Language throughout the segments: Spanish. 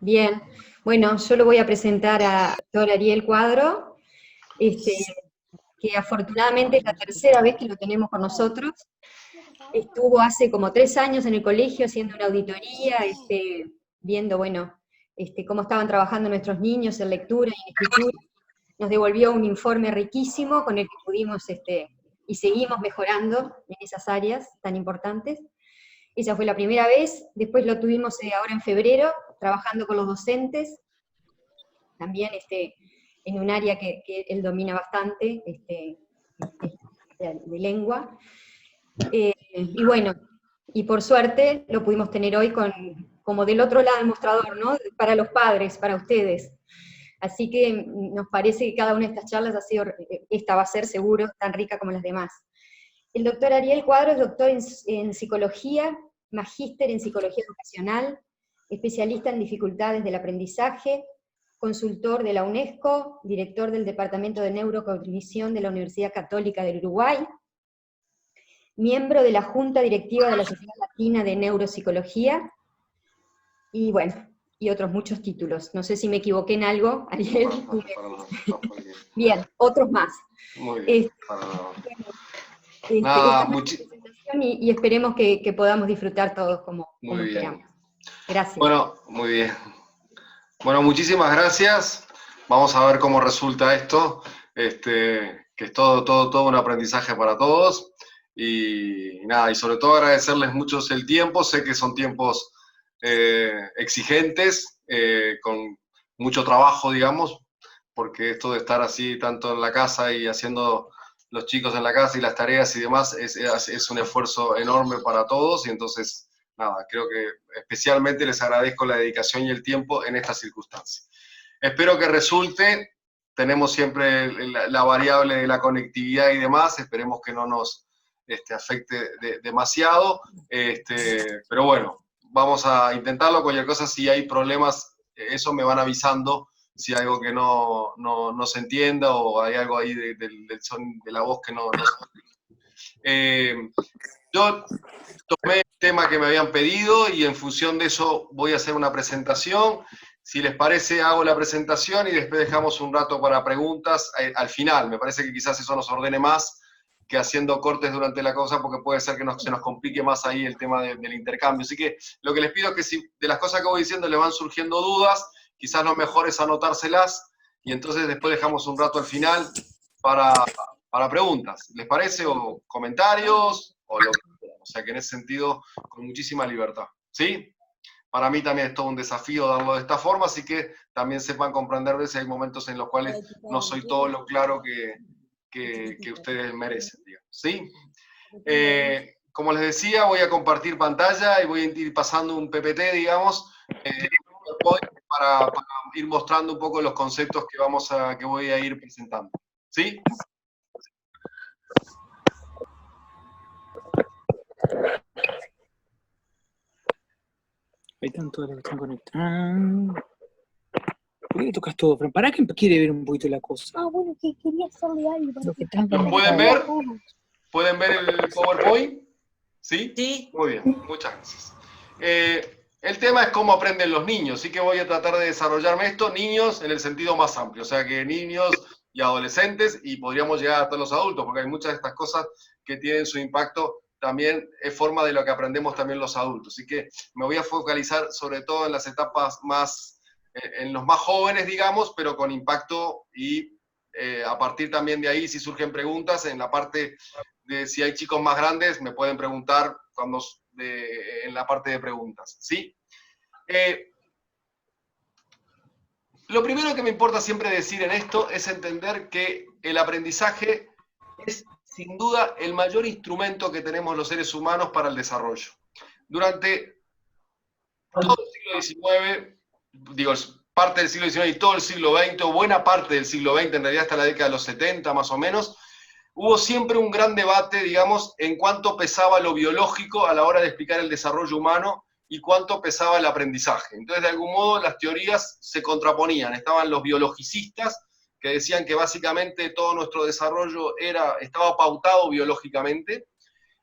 Bien. Bueno, yo lo voy a presentar a doctor Ariel Cuadro, que afortunadamente es la tercera vez que lo tenemos con nosotros. Estuvo hace como 3 años en el colegio haciendo una auditoría, viendo, bueno, cómo estaban trabajando nuestros niños en lectura y en escritura. Nos devolvió un informe riquísimo con el que pudimos, y seguimos mejorando en esas áreas tan importantes. Esa fue la primera vez, después lo tuvimos ahora en febrero, trabajando con los docentes, también en un área que él domina bastante, de lengua. Y bueno, y por suerte lo pudimos tener hoy como del otro lado del mostrador, ¿no? Para los padres, para ustedes. Así que nos parece que cada una de estas charlas esta va a ser seguro tan rica como las demás. El doctor Ariel Cuadro es doctor en psicología, magíster en psicología educacional, especialista en dificultades del aprendizaje, consultor de la UNESCO, director del Departamento de Neurocognición de la Universidad Católica del Uruguay, miembro de la Junta Directiva de la Sociedad Latina de Neuropsicología, y bueno, y otros muchos títulos. No sé si me equivoqué en algo, Ariel. Bien, otros más. Muy bien. Esta es la presentación y esperemos que podamos disfrutar todos como esperamos. Gracias. Bueno, muy bien. Bueno, muchísimas gracias. Vamos a ver cómo resulta esto, que es todo un aprendizaje para todos. Y nada, y sobre todo agradecerles mucho el tiempo. Sé que son tiempos exigentes, con mucho trabajo, digamos, porque esto de estar así tanto en la casa y haciendo los chicos en la casa y las tareas y demás es un esfuerzo enorme para todos, y entonces, nada, creo que especialmente les agradezco la dedicación y el tiempo en estas circunstancias. Espero que resulte. Tenemos siempre la variable de la conectividad y demás, esperemos que no nos afecte demasiado, pero bueno, vamos a intentarlo. Cualquier cosa, si hay problemas, eso me van avisando, si hay algo que no se entienda o hay algo ahí del son de la voz que no yo tomé el tema que me habían pedido y en función de eso voy a hacer una presentación. Si les parece, hago la presentación y después dejamos un rato para preguntas al final. Me parece que quizás eso nos ordene más que haciendo cortes durante la cosa, porque puede ser que se nos complique más ahí el tema del intercambio. Así que lo que les pido es que si de las cosas que voy diciendo le van surgiendo dudas, quizás lo mejor es anotárselas y entonces después dejamos un rato al final para preguntas. ¿Les parece? O comentarios, o lo que quieran. O sea que en ese sentido, con muchísima libertad. ¿Sí? Para mí también es todo un desafío darlo de esta forma, así que también sepan comprender si hay momentos en los cuales no soy todo lo claro que ustedes merecen, digamos. ¿Sí? Como les decía, voy a compartir pantalla y voy a ir pasando un PPT, digamos, para ir mostrando un poco los conceptos que voy a ir presentando. ¿Sí? Ahí están todas las que están conectadas. ¿Por qué tocas todo? Pero para que quiere ver un poquito la cosa. Ah, bueno, que quería hacerle algo. ¿Lo pueden ver? ¿Pueden ver el PowerPoint? ¿Sí? Sí. Muy bien, muchas gracias. El tema es cómo aprenden los niños, así que voy a tratar de desarrollarme esto, niños en el sentido más amplio, o sea que niños y adolescentes, y podríamos llegar hasta los adultos, porque hay muchas de estas cosas que tienen su impacto, también es forma de lo que aprendemos también los adultos. Así que me voy a focalizar sobre todo en las etapas más, en los más jóvenes, digamos, pero con impacto, y a partir también de ahí, si surgen preguntas, en la parte de si hay chicos más grandes, me pueden preguntar en la parte de preguntas, ¿sí? Lo primero que me importa siempre decir en esto es entender que el aprendizaje es sin duda el mayor instrumento que tenemos los seres humanos para el desarrollo. Durante todo el siglo XIX, digo, parte del siglo XIX y todo el siglo XX, o buena parte del siglo XX, en realidad hasta la década de los 70 más o menos, hubo siempre un gran debate, digamos, en cuánto pesaba lo biológico a la hora de explicar el desarrollo humano y cuánto pesaba el aprendizaje. Entonces, de algún modo, las teorías se contraponían. Estaban los biologicistas, que decían que básicamente todo nuestro desarrollo estaba pautado biológicamente,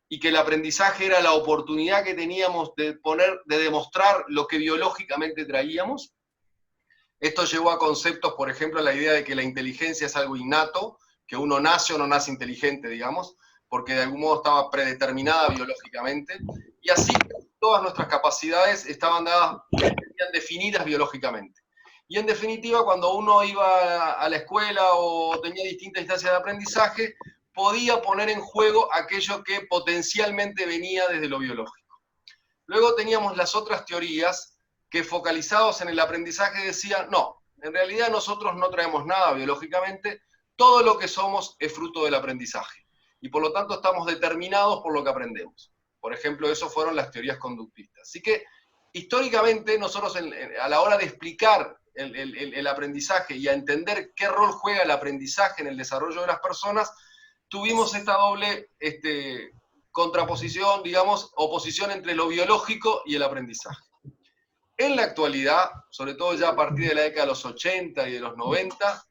y que el aprendizaje era la oportunidad que teníamos de demostrar lo que biológicamente traíamos. Esto llevó a conceptos, por ejemplo, la idea de que la inteligencia es algo innato, que uno nace o no nace inteligente, digamos, porque de algún modo estaba predeterminada biológicamente, y así todas nuestras capacidades estaban definidas biológicamente. Y en definitiva, cuando uno iba a la escuela o tenía distintas instancias de aprendizaje, podía poner en juego aquello que potencialmente venía desde lo biológico. Luego teníamos las otras teorías que, focalizados en el aprendizaje, decían, no, en realidad nosotros no traemos nada biológicamente, todo lo que somos es fruto del aprendizaje, y por lo tanto estamos determinados por lo que aprendemos. Por ejemplo, eso fueron las teorías conductistas. Así que, históricamente, nosotros a la hora de explicar el aprendizaje y a entender qué rol juega el aprendizaje en el desarrollo de las personas, tuvimos esta doble contraposición, digamos, oposición entre lo biológico y el aprendizaje. En la actualidad, sobre todo ya a partir de la década de los 80 y de los 90,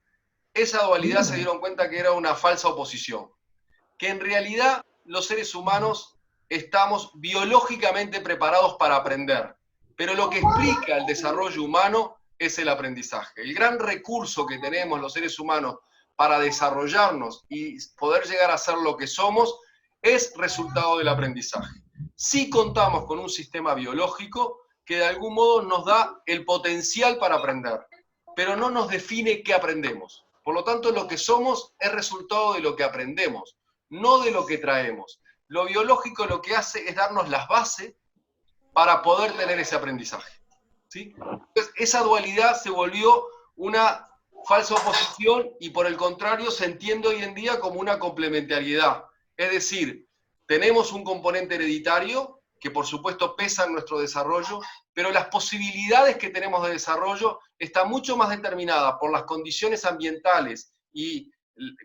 esa dualidad se dieron cuenta que era una falsa oposición, que en realidad los seres humanos estamos biológicamente preparados para aprender, pero lo que explica el desarrollo humano es el aprendizaje. El gran recurso que tenemos los seres humanos para desarrollarnos y poder llegar a ser lo que somos es resultado del aprendizaje. Sí contamos con un sistema biológico que de algún modo nos da el potencial para aprender, pero no nos define qué aprendemos. Por lo tanto, lo que somos es resultado de lo que aprendemos, no de lo que traemos. Lo biológico lo que hace es darnos las bases para poder tener ese aprendizaje, ¿sí? Entonces, esa dualidad se volvió una falsa oposición y, por el contrario, se entiende hoy en día como una complementariedad. Es decir, tenemos un componente hereditario que por supuesto pesa en nuestro desarrollo, pero las posibilidades que tenemos de desarrollo están mucho más determinadas por las condiciones ambientales y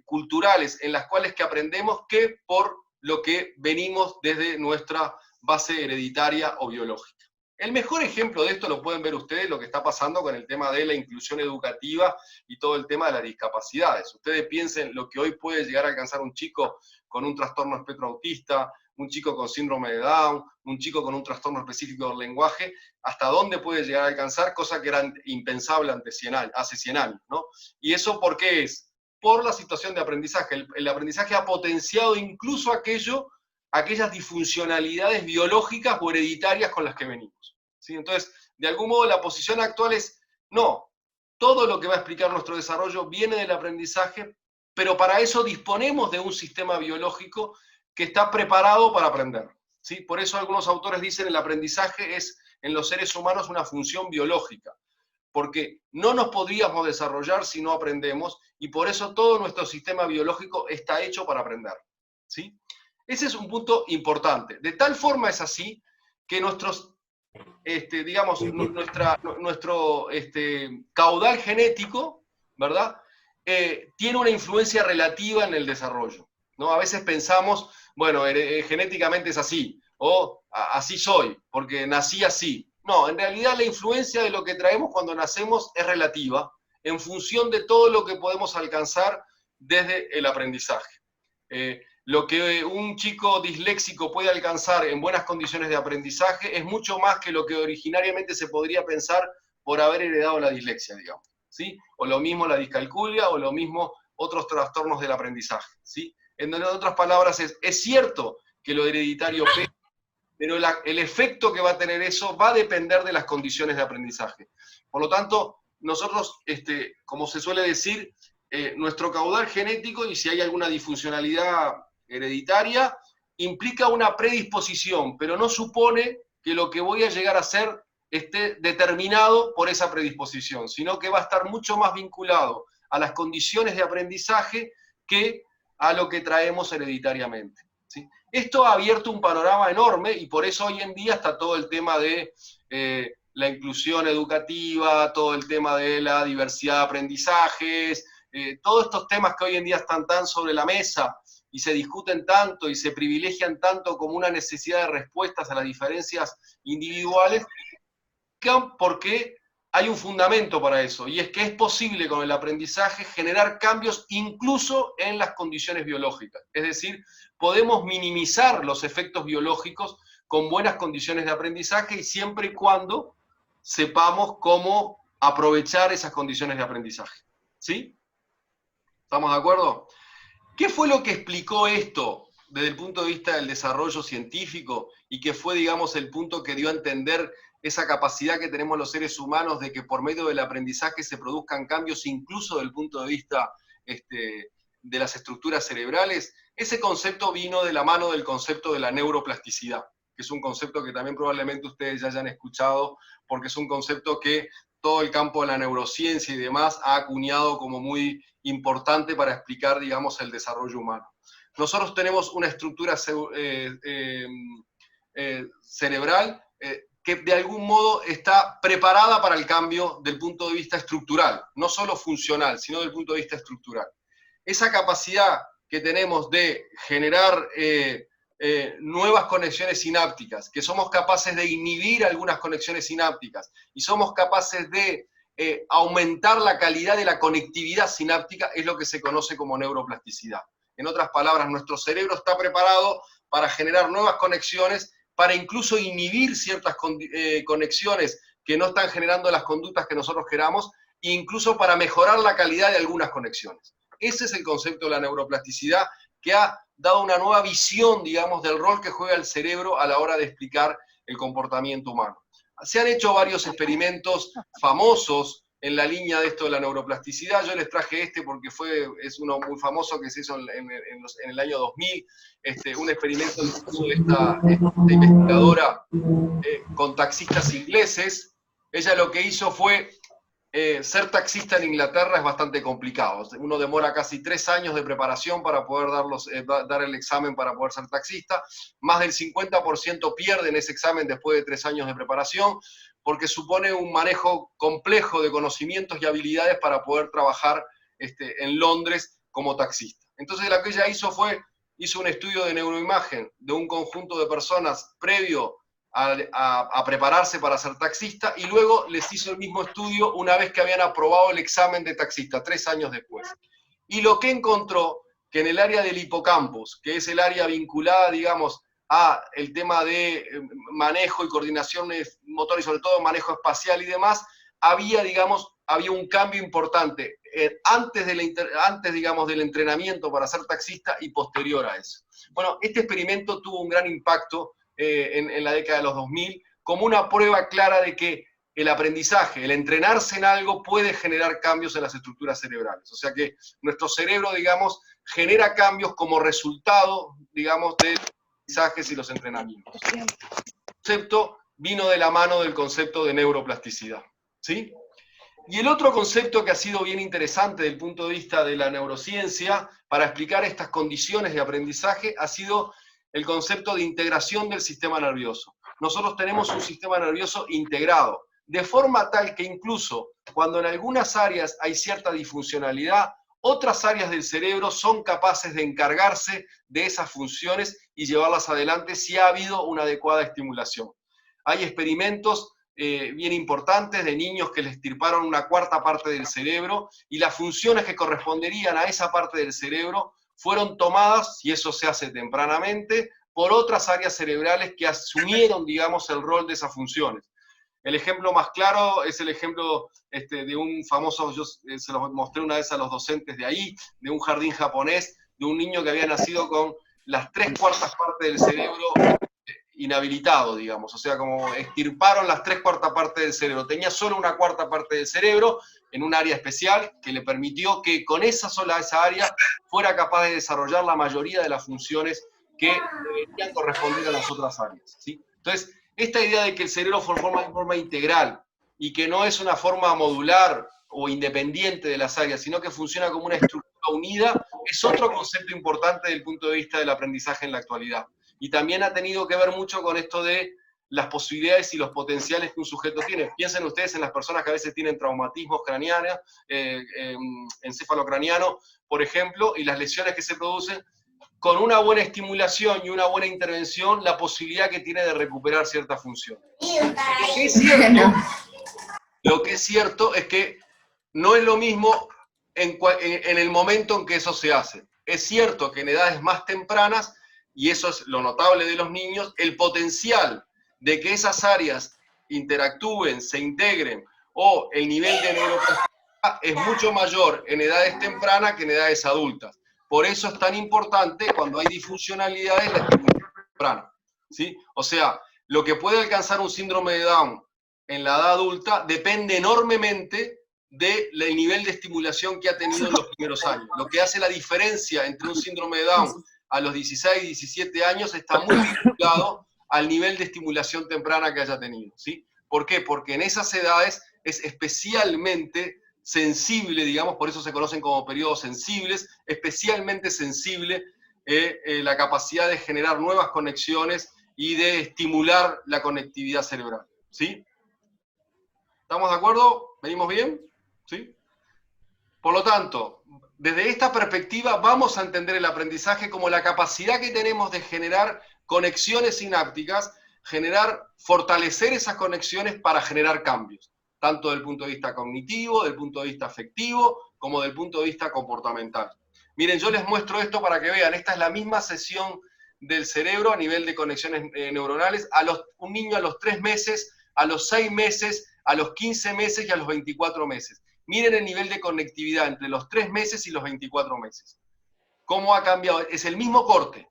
culturales en las cuales que aprendemos que por lo que venimos desde nuestra base hereditaria o biológica. El mejor ejemplo de esto lo pueden ver ustedes, lo que está pasando con el tema de la inclusión educativa y todo el tema de las discapacidades. Ustedes piensen lo que hoy puede llegar a alcanzar un chico con un trastorno espectro autista, un chico con síndrome de Down, un chico con un trastorno específico del lenguaje, hasta dónde puede llegar a alcanzar, cosa que era impensable hace 100 años, ¿no? ¿Y eso por qué es? Por la situación de aprendizaje. El aprendizaje ha potenciado incluso aquellas disfuncionalidades biológicas o hereditarias con las que venimos, ¿sí? Entonces, de algún modo la posición actual es, no, todo lo que va a explicar nuestro desarrollo viene del aprendizaje, pero para eso disponemos de un sistema biológico que está preparado para aprender, ¿sí? Por eso algunos autores dicen el aprendizaje es en los seres humanos una función biológica, porque no nos podríamos desarrollar si no aprendemos, y por eso todo nuestro sistema biológico está hecho para aprender, ¿sí? Ese es un punto importante. De tal forma es así que nuestro caudal genético, ¿verdad? Tiene una influencia relativa en el desarrollo, ¿no? A veces pensamos, bueno, genéticamente es así, o así soy, porque nací así. No, en realidad la influencia de lo que traemos cuando nacemos es relativa, en función de todo lo que podemos alcanzar desde el aprendizaje. Lo que un chico disléxico puede alcanzar en buenas condiciones de aprendizaje es mucho más que lo que originariamente se podría pensar por haber heredado la dislexia, digamos, ¿sí? O lo mismo la discalculia, o lo mismo otros trastornos del aprendizaje, ¿sí? En otras palabras, es cierto que lo hereditario pesa, pero el efecto que va a tener eso va a depender de las condiciones de aprendizaje. Por lo tanto, nosotros, como se suele decir, nuestro caudal genético, y si hay alguna disfuncionalidad hereditaria, implica una predisposición, pero no supone que lo que voy a llegar a ser esté determinado por esa predisposición, sino que va a estar mucho más vinculado a las condiciones de aprendizaje que a lo que traemos hereditariamente, ¿sí? Esto ha abierto un panorama enorme, y por eso hoy en día está todo el tema de la inclusión educativa, todo el tema de la diversidad de aprendizajes, todos estos temas que hoy en día están tan sobre la mesa y se discuten tanto y se privilegian tanto como una necesidad de respuestas a las diferencias individuales, porque hay un fundamento para eso, y es que es posible con el aprendizaje generar cambios incluso en las condiciones biológicas. Es decir, podemos minimizar los efectos biológicos con buenas condiciones de aprendizaje, y siempre y cuando sepamos cómo aprovechar esas condiciones de aprendizaje. ¿Sí? ¿Estamos de acuerdo? ¿Qué fue lo que explicó esto desde el punto de vista del desarrollo científico y que fue, digamos, el punto que dio a entender esa capacidad que tenemos los seres humanos de que por medio del aprendizaje se produzcan cambios incluso desde el punto de vista de las estructuras cerebrales? Ese concepto vino de la mano del concepto de la neuroplasticidad, que es un concepto que también probablemente ustedes ya hayan escuchado, porque es un concepto que todo el campo de la neurociencia y demás ha acuñado como muy importante para explicar, digamos, el desarrollo humano. Nosotros tenemos una estructura cerebral que de algún modo está preparada para el cambio del punto de vista estructural, no solo funcional, sino del punto de vista estructural. Esa capacidad que tenemos de generar nuevas conexiones sinápticas, que somos capaces de inhibir algunas conexiones sinápticas y somos capaces de aumentar la calidad de la conectividad sináptica, es lo que se conoce como neuroplasticidad. En otras palabras, nuestro cerebro está preparado para generar nuevas conexiones, para incluso inhibir ciertas conexiones que no están generando las conductas que nosotros queramos, e incluso para mejorar la calidad de algunas conexiones. Ese es el concepto de la neuroplasticidad, que ha dado una nueva visión, digamos, del rol que juega el cerebro a la hora de explicar el comportamiento humano. Se han hecho varios experimentos famosos en la línea de esto de la neuroplasticidad. Yo les traje porque es uno muy famoso que se hizo en el año 2000, un experimento de esta investigadora con taxistas ingleses. Ella lo que hizo fue, ser taxista en Inglaterra es bastante complicado. Uno demora casi 3 años de preparación para poder dar el examen para poder ser taxista. Más del 50% pierden ese examen después de 3 años de preparación, porque supone un manejo complejo de conocimientos y habilidades para poder trabajar en Londres como taxista. Entonces lo que ella hizo un estudio de neuroimagen de un conjunto de personas previo a prepararse para ser taxista, y luego les hizo el mismo estudio una vez que habían aprobado el examen de taxista, 3 años después. Y lo que encontró, que en el área del hipocampus, que es el área vinculada, digamos, a el tema de manejo y coordinación motor y sobre todo manejo espacial y demás, había un cambio importante antes, digamos, del entrenamiento para ser taxista y posterior a eso. Bueno, este experimento tuvo un gran impacto en la década de los 2000, como una prueba clara de que el aprendizaje, el entrenarse en algo, puede generar cambios en las estructuras cerebrales. O sea que nuestro cerebro, digamos, genera cambios como resultado, digamos, de los aprendizajes y los entrenamientos. El concepto vino de la mano del concepto de neuroplasticidad, ¿sí? Y el otro concepto que ha sido bien interesante desde el punto de vista de la neurociencia para explicar estas condiciones de aprendizaje ha sido el concepto de integración del sistema nervioso. Nosotros tenemos un sistema nervioso integrado, de forma tal que incluso cuando en algunas áreas hay cierta disfuncionalidad, otras áreas del cerebro son capaces de encargarse de esas funciones y llevarlas adelante si ha habido una adecuada estimulación. Hay experimentos bien importantes de niños que les extirparon una cuarta parte del cerebro y las funciones que corresponderían a esa parte del cerebro fueron tomadas, y eso se hace tempranamente, por otras áreas cerebrales que asumieron, digamos, el rol de esas funciones. El ejemplo más claro es el ejemplo de un famoso, yo se lo mostré una vez a los docentes de ahí, de un jardín japonés, de un niño que había nacido con las 3/4 partes del cerebro inhabilitado, digamos, o sea, como extirparon las 3/4 partes del cerebro, tenía solo una 1/4 parte del cerebro en un área especial que le permitió que con esa área fuera capaz de desarrollar la mayoría de las funciones que deberían corresponder a las otras áreas, ¿sí? Entonces, esta idea de que el cerebro forma de forma integral y que no es una forma modular o independiente de las áreas, sino que funciona como una estructura unida, es otro concepto importante desde el punto de vista del aprendizaje en la actualidad. Y también ha tenido que ver mucho con esto de las posibilidades y los potenciales que un sujeto tiene. Piensen ustedes en las personas que a veces tienen traumatismos craneanos, encefalocraniano, por ejemplo, y las lesiones que se producen, con una buena estimulación y una buena intervención, la posibilidad que tiene de recuperar cierta función. Lo que es cierto es que no es lo mismo en el momento en que eso se hace. Es cierto que en edades más tempranas, y eso es lo notable de los niños, el potencial de que esas áreas interactúen, se integren o el nivel de neuroplasticidad es mucho mayor en edades tempranas que en edades adultas. Por eso es tan importante cuando hay disfuncionalidades la estimulación temprana, ¿sí? O sea, lo que puede alcanzar un síndrome de Down en la edad adulta depende enormemente del nivel de estimulación que ha tenido en los primeros años. Lo que hace la diferencia entre un síndrome de Down a los 16, 17 años está muy vinculado al nivel de estimulación temprana que haya tenido, ¿sí? ¿Por qué? Porque en esas edades es especialmente sensible, digamos, por eso se conocen como periodos sensibles, especialmente sensible la capacidad de generar nuevas conexiones y de estimular la conectividad cerebral, ¿sí? ¿Estamos de acuerdo? ¿Venimos bien? ¿Sí? Por lo tanto, desde esta perspectiva vamos a entender el aprendizaje como la capacidad que tenemos de generar conexiones sinápticas, fortalecer esas conexiones para generar cambios, tanto desde el punto de vista cognitivo, del punto de vista afectivo, como del punto de vista comportamental. Miren, yo les muestro esto para que vean, esta es la misma sesión del cerebro a nivel de conexiones neuronales, un niño a los 3 meses, a los 6 meses, a los 15 meses y a los 24 meses. Miren el nivel de conectividad entre los 3 meses y los 24 meses. ¿Cómo ha cambiado? Es el mismo corte,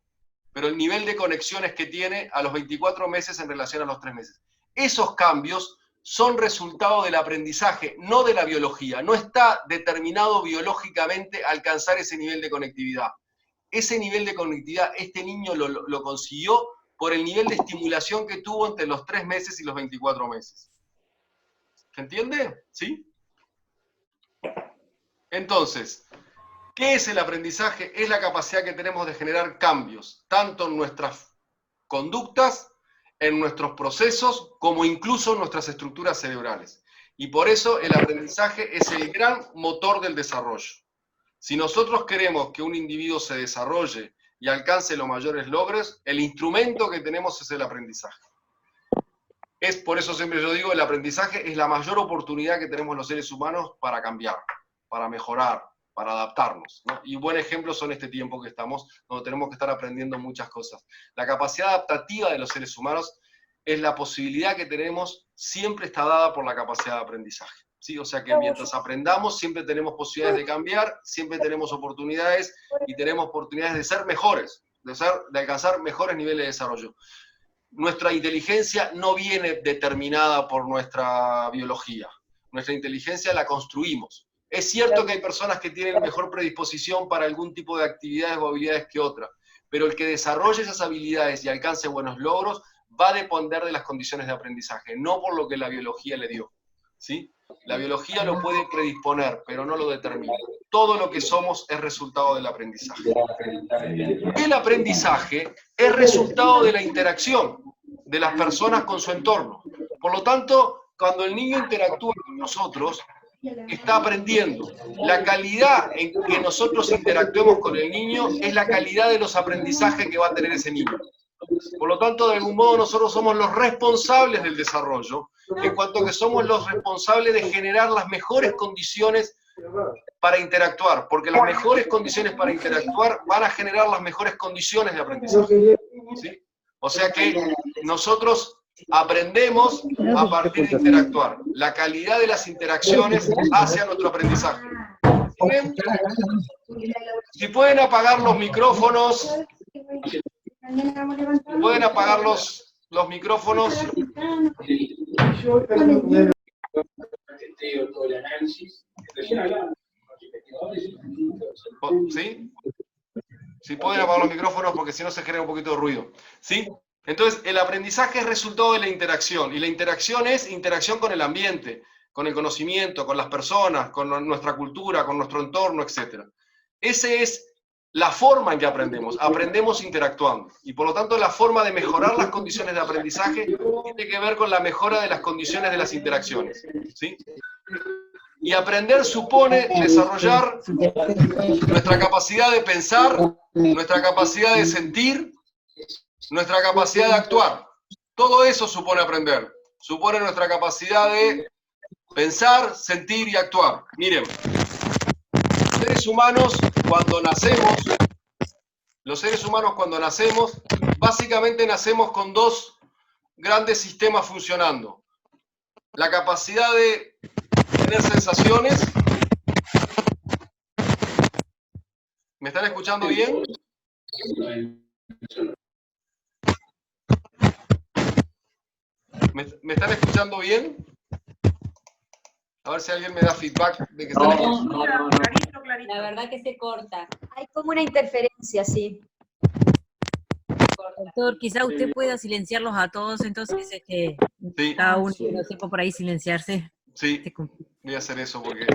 pero el nivel de conexiones que tiene a los 24 meses en relación a los 3 meses. Esos cambios son resultado del aprendizaje, no de la biología. No está determinado biológicamente alcanzar ese nivel de conectividad. Ese nivel de conectividad, este niño lo consiguió por el nivel de estimulación que tuvo entre los 3 meses y los 24 meses. ¿Se entiende? ¿Sí? Entonces, ¿qué es el aprendizaje? Es la capacidad que tenemos de generar cambios, tanto en nuestras conductas, en nuestros procesos, como incluso en nuestras estructuras cerebrales. Y por eso el aprendizaje es el gran motor del desarrollo. Si nosotros queremos que un individuo se desarrolle y alcance los mayores logros, el instrumento que tenemos es el aprendizaje. Es por eso siempre yo digo, el aprendizaje es la mayor oportunidad que tenemos los seres humanos para cambiar, para mejorar, para adaptarnos, ¿no? Y buen ejemplo son este tiempo que estamos, donde tenemos que estar aprendiendo muchas cosas. La capacidad adaptativa de los seres humanos es la posibilidad que tenemos, siempre está dada por la capacidad de aprendizaje, ¿sí? O sea que mientras aprendamos, siempre tenemos posibilidades de cambiar, siempre tenemos oportunidades y tenemos oportunidades de ser mejores, de alcanzar mejores niveles de desarrollo. Nuestra inteligencia no viene determinada por nuestra biología. Nuestra inteligencia la construimos. Es cierto que hay personas que tienen mejor predisposición para algún tipo de actividades o habilidades que otras, pero el que desarrolle esas habilidades y alcance buenos logros va a depender de las condiciones de aprendizaje, no por lo que la biología le dio, ¿sí? La biología lo puede predisponer, pero no lo determina. Todo lo que somos es resultado del aprendizaje. El aprendizaje es resultado de la interacción de las personas con su entorno. Por lo tanto, cuando el niño interactúa con nosotros, está aprendiendo. La calidad en que nosotros interactuemos con el niño es la calidad de los aprendizajes que va a tener ese niño. Por lo tanto, de algún modo, nosotros somos los responsables del desarrollo, en cuanto que somos los responsables de generar las mejores condiciones para interactuar, porque las mejores condiciones para interactuar van a generar las mejores condiciones de aprendizaje, ¿sí? O sea que nosotros aprendemos a partir de interactuar. La calidad de las interacciones hacia nuestro aprendizaje. ¿Bien? Si pueden apagar los micrófonos, pueden apagar los micrófonos. ¿Sí? Si pueden apagar los micrófonos porque si no se genera un poquito de ruido. ¿Sí? Entonces, el aprendizaje es resultado de la interacción, y la interacción es interacción con el ambiente, con el conocimiento, con las personas, con nuestra cultura, con nuestro entorno, etc. Esa es la forma en que aprendemos interactuando, y por lo tanto la forma de mejorar las condiciones de aprendizaje tiene que ver con la mejora de las condiciones de las interacciones, ¿sí? Y aprender supone desarrollar nuestra capacidad de pensar, nuestra capacidad de sentir, nuestra capacidad de actuar. Todo eso supone aprender. Supone nuestra capacidad de pensar, sentir y actuar. Miren, los seres humanos cuando nacemos, básicamente nacemos con dos grandes sistemas funcionando. la capacidad de tener sensaciones. ¿Me están escuchando bien? ¿Me están escuchando bien? A ver si alguien me da feedback de que están escuchando. No. Clarito, clarito. La verdad que se corta. Hay como una interferencia, sí. Doctor, quizá usted pueda silenciarlos a todos, entonces Sí, cada uno tiene tiempo por ahí silenciarse. sí, voy a hacer eso porque...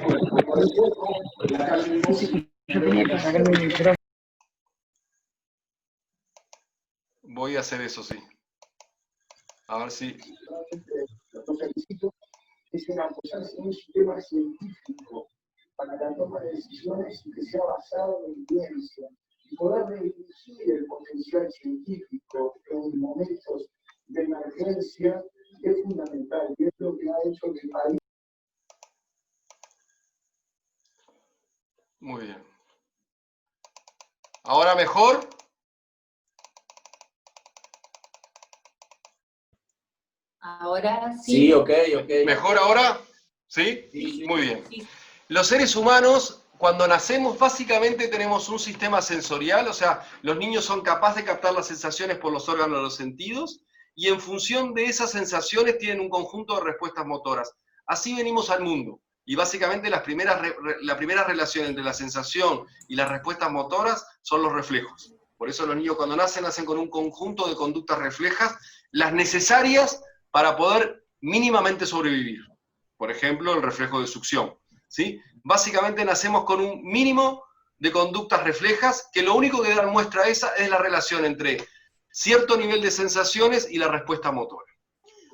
Voy a hacer eso, sí. A ver si... Lo felicito, es en apoyarse en un sistema científico para la toma de decisiones y que sea basado en evidencia y poder redirigir el potencial científico en momentos de emergencia es fundamental y es lo que ha hecho que el país... Muy bien. ¿Ahora mejor? Ahora sí. Sí, ok. ¿Mejor ahora? ¿Sí? Sí. Muy bien. Sí. Los seres humanos, cuando nacemos, básicamente tenemos un sistema sensorial, o sea, los niños son capaces de captar las sensaciones por los órganos de los sentidos, y en función de esas sensaciones tienen un conjunto de respuestas motoras. Así venimos al mundo. Y básicamente la primera relación entre la sensación y las respuestas motoras son los reflejos. Por eso los niños cuando nacen con un conjunto de conductas reflejas, las necesarias para poder mínimamente sobrevivir. Por ejemplo, el reflejo de succión. ¿Sí? Básicamente nacemos con un mínimo de conductas reflejas que lo único que dan muestra esa es la relación entre cierto nivel de sensaciones y la respuesta motora.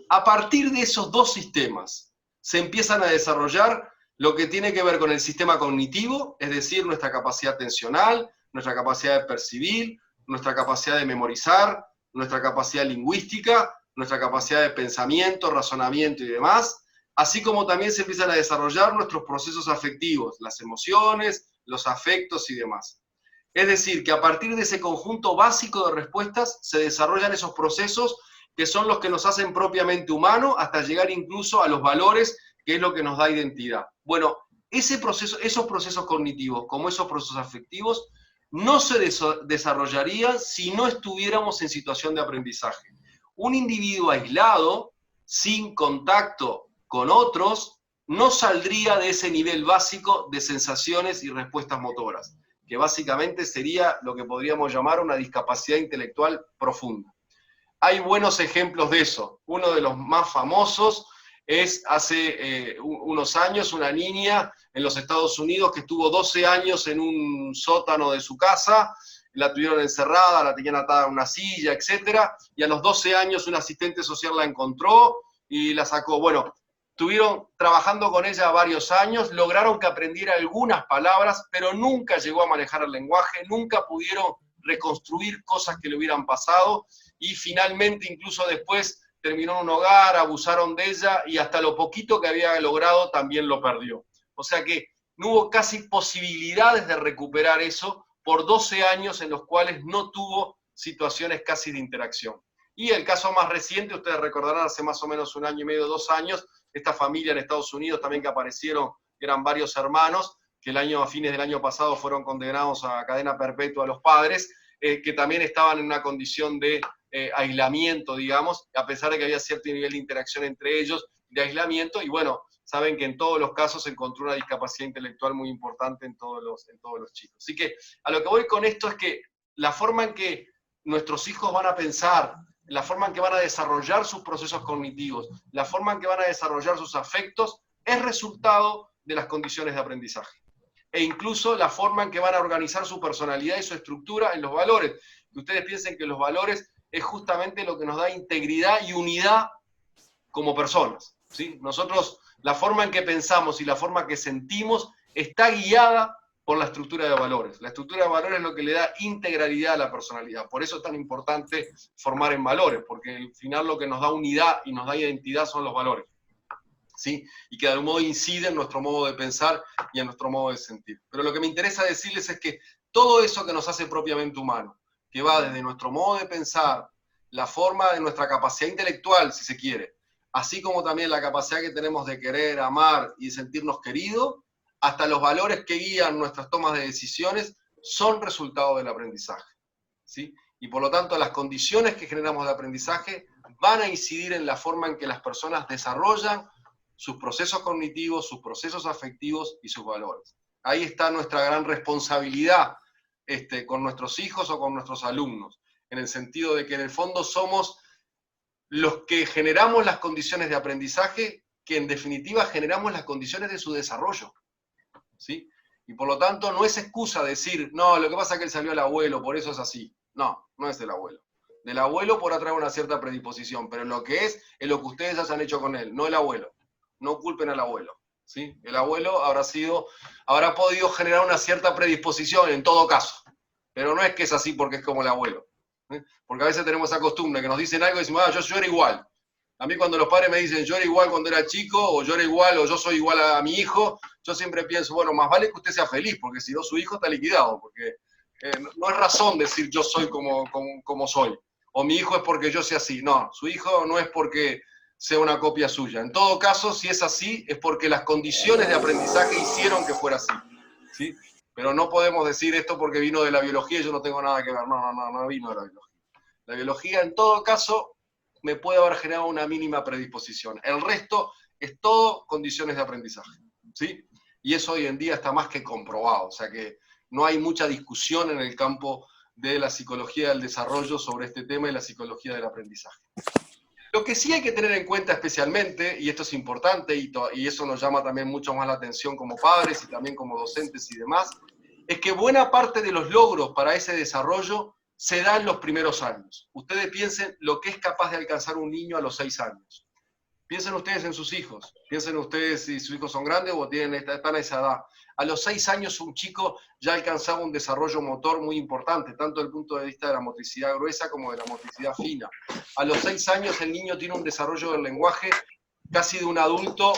A partir de esos dos sistemas se empiezan a desarrollar lo que tiene que ver con el sistema cognitivo, es decir, nuestra capacidad atencional, nuestra capacidad de percibir, nuestra capacidad de memorizar, nuestra capacidad lingüística, nuestra capacidad de pensamiento, razonamiento y demás, así como también se empiezan a desarrollar nuestros procesos afectivos, las emociones, los afectos y demás. Es decir, que a partir de ese conjunto básico de respuestas se desarrollan esos procesos que son los que nos hacen propiamente humanos hasta llegar incluso a los valores, que es lo que nos da identidad. Bueno, esos procesos cognitivos, como esos procesos afectivos, no se desarrollarían si no estuviéramos en situación de aprendizaje. Un individuo aislado, sin contacto con otros, no saldría de ese nivel básico de sensaciones y respuestas motoras, que básicamente sería lo que podríamos llamar una discapacidad intelectual profunda. Hay buenos ejemplos de eso. Uno de los más famosos es hace unos años una niña en los Estados Unidos que estuvo 12 años en un sótano de su casa, la tuvieron encerrada, la tenían atada a una silla, etc. Y a los 12 años un asistente social la encontró y la sacó. Bueno, estuvieron trabajando con ella varios años, lograron que aprendiera algunas palabras, pero nunca llegó a manejar el lenguaje, nunca pudieron reconstruir cosas que le hubieran pasado, y finalmente, incluso después, terminó en un hogar, abusaron de ella, y hasta lo poquito que había logrado también lo perdió. O sea que no hubo casi posibilidades de recuperar eso por 12 años en los cuales no tuvo situaciones casi de interacción. Y el caso más reciente, ustedes recordarán, hace más o menos 1 año y medio, 2 años, esta familia en Estados Unidos también que aparecieron, que eran varios hermanos, que a fines del año pasado fueron condenados a cadena perpetua a los padres, que también estaban en una condición de aislamiento, digamos, a pesar de que había cierto nivel de interacción entre ellos, de aislamiento, y bueno, saben que en todos los casos se encontró una discapacidad intelectual muy importante en todos los chicos. Así que a lo que voy con esto es que la forma en que nuestros hijos van a pensar, la forma en que van a desarrollar sus procesos cognitivos, la forma en que van a desarrollar sus afectos, es resultado de las condiciones de aprendizaje. E incluso la forma en que van a organizar su personalidad y su estructura en los valores. Que ustedes piensen que los valores es justamente lo que nos da integridad y unidad como personas, ¿sí? Nosotros, la forma en que pensamos y la forma en que sentimos está guiada por la estructura de valores. La estructura de valores es lo que le da integralidad a la personalidad. Por eso es tan importante formar en valores, porque al final lo que nos da unidad y nos da identidad son los valores, ¿sí? Y que de algún modo incide en nuestro modo de pensar y en nuestro modo de sentir. Pero lo que me interesa decirles es que todo eso que nos hace propiamente humanos, que va desde nuestro modo de pensar, la forma de nuestra capacidad intelectual, si se quiere, así como también la capacidad que tenemos de querer, amar y sentirnos queridos, hasta los valores que guían nuestras tomas de decisiones, son resultado del aprendizaje, ¿sí? Y por lo tanto, las condiciones que generamos de aprendizaje van a incidir en la forma en que las personas desarrollan sus procesos cognitivos, sus procesos afectivos y sus valores. Ahí está nuestra gran responsabilidad con nuestros hijos o con nuestros alumnos, en el sentido de que en el fondo somos los que generamos las condiciones de aprendizaje, que en definitiva generamos las condiciones de su desarrollo, ¿sí? Y por lo tanto no es excusa decir, no, lo que pasa es que él salió el abuelo, por eso es así. No, no es del abuelo. Del abuelo podrá traer una cierta predisposición, pero lo que es lo que ustedes hayan hecho con él, no el abuelo. No culpen al abuelo, ¿sí? El abuelo habrá podido generar una cierta predisposición en todo caso, pero no es que es así porque es como el abuelo, ¿sí? Porque a veces tenemos esa costumbre que nos dicen algo y decimos, yo era igual. A mí cuando los padres me dicen, yo era igual cuando era chico, o yo era igual, o yo soy igual a mi hijo, yo siempre pienso, bueno, más vale que usted sea feliz, porque si no su hijo está liquidado, porque no es razón decir yo soy como soy, o mi hijo es porque yo sea así. No, su hijo no es porque sea una copia suya. En todo caso, si es así, es porque las condiciones de aprendizaje hicieron que fuera así, ¿sí? Pero no podemos decir esto porque vino de la biología y yo no tengo nada que ver. No vino de la biología. La biología, en todo caso, me puede haber generado una mínima predisposición. El resto es todo condiciones de aprendizaje, ¿sí? Y eso hoy en día está más que comprobado. O sea que no hay mucha discusión en el campo de la psicología del desarrollo sobre este tema y la psicología del aprendizaje. Lo que sí hay que tener en cuenta especialmente, y esto es importante, y eso nos llama también mucho más la atención como padres y también como docentes y demás, es que buena parte de los logros para ese desarrollo se da en los primeros años. Ustedes piensen lo que es capaz de alcanzar un niño a los 6 años. Piensen ustedes en sus hijos, piensen ustedes si sus hijos son grandes o están a esa edad. A los 6 años un chico ya alcanzaba un desarrollo motor muy importante, tanto desde el punto de vista de la motricidad gruesa como de la motricidad fina. A los 6 años el niño tiene un desarrollo del lenguaje casi de un adulto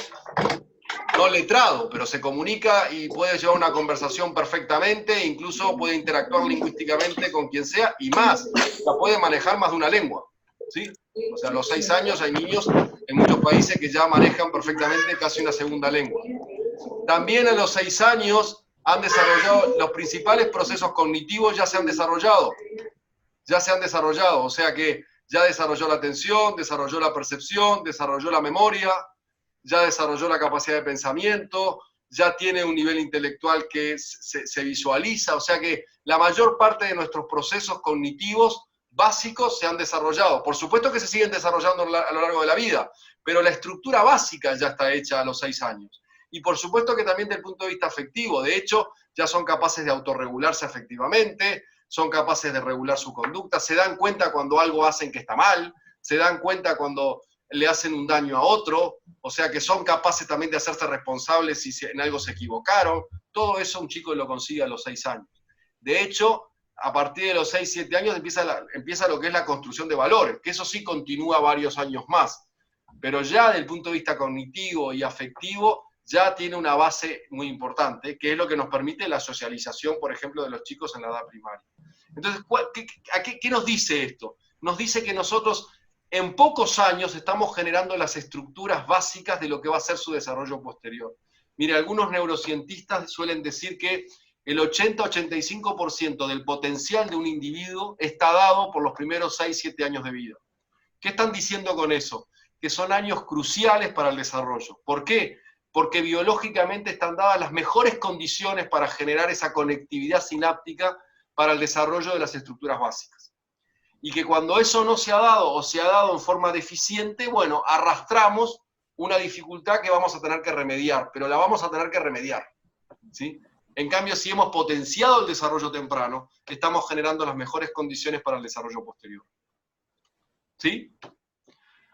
no letrado, pero se comunica y puede llevar una conversación perfectamente, incluso puede interactuar lingüísticamente con quien sea, y más, puede manejar más de una lengua, ¿sí? O sea, a los 6 años hay niños en muchos países que ya manejan perfectamente casi una segunda lengua. También a los 6 años han desarrollado, los principales procesos cognitivos ya se han desarrollado, o sea que ya desarrolló la atención, desarrolló la percepción, desarrolló la memoria, ya desarrolló la capacidad de pensamiento, ya tiene un nivel intelectual que se visualiza, o sea que la mayor parte de nuestros procesos cognitivos básicos se han desarrollado. Por supuesto que se siguen desarrollando a lo largo de la vida, pero la estructura básica ya está hecha a los 6 años. Y por supuesto que también desde el punto de vista afectivo, de hecho, ya son capaces de autorregularse afectivamente, son capaces de regular su conducta, se dan cuenta cuando algo hacen que está mal, se dan cuenta cuando le hacen un daño a otro, o sea que son capaces también de hacerse responsables si en algo se equivocaron. Todo eso un chico lo consigue a los 6 años. De hecho, a partir de los 6, 7 años empieza lo que es la construcción de valores, que eso sí continúa varios años más, pero ya desde el punto de vista cognitivo y afectivo ya tiene una base muy importante, que es lo que nos permite la socialización, por ejemplo, de los chicos en la edad primaria. Entonces, ¿qué nos dice esto? Nos dice que nosotros en pocos años estamos generando las estructuras básicas de lo que va a ser su desarrollo posterior. Mire, algunos neurocientistas suelen decir que el 80-85% del potencial de un individuo está dado por los primeros 6-7 años de vida. ¿Qué están diciendo con eso? Que son años cruciales para el desarrollo. ¿Por qué? Porque biológicamente están dadas las mejores condiciones para generar esa conectividad sináptica para el desarrollo de las estructuras básicas. Y que cuando eso no se ha dado o se ha dado en forma deficiente, bueno, arrastramos una dificultad que vamos a tener que remediar, pero la vamos a tener que remediar, ¿sí? En cambio, si hemos potenciado el desarrollo temprano, estamos generando las mejores condiciones para el desarrollo posterior. ¿Sí?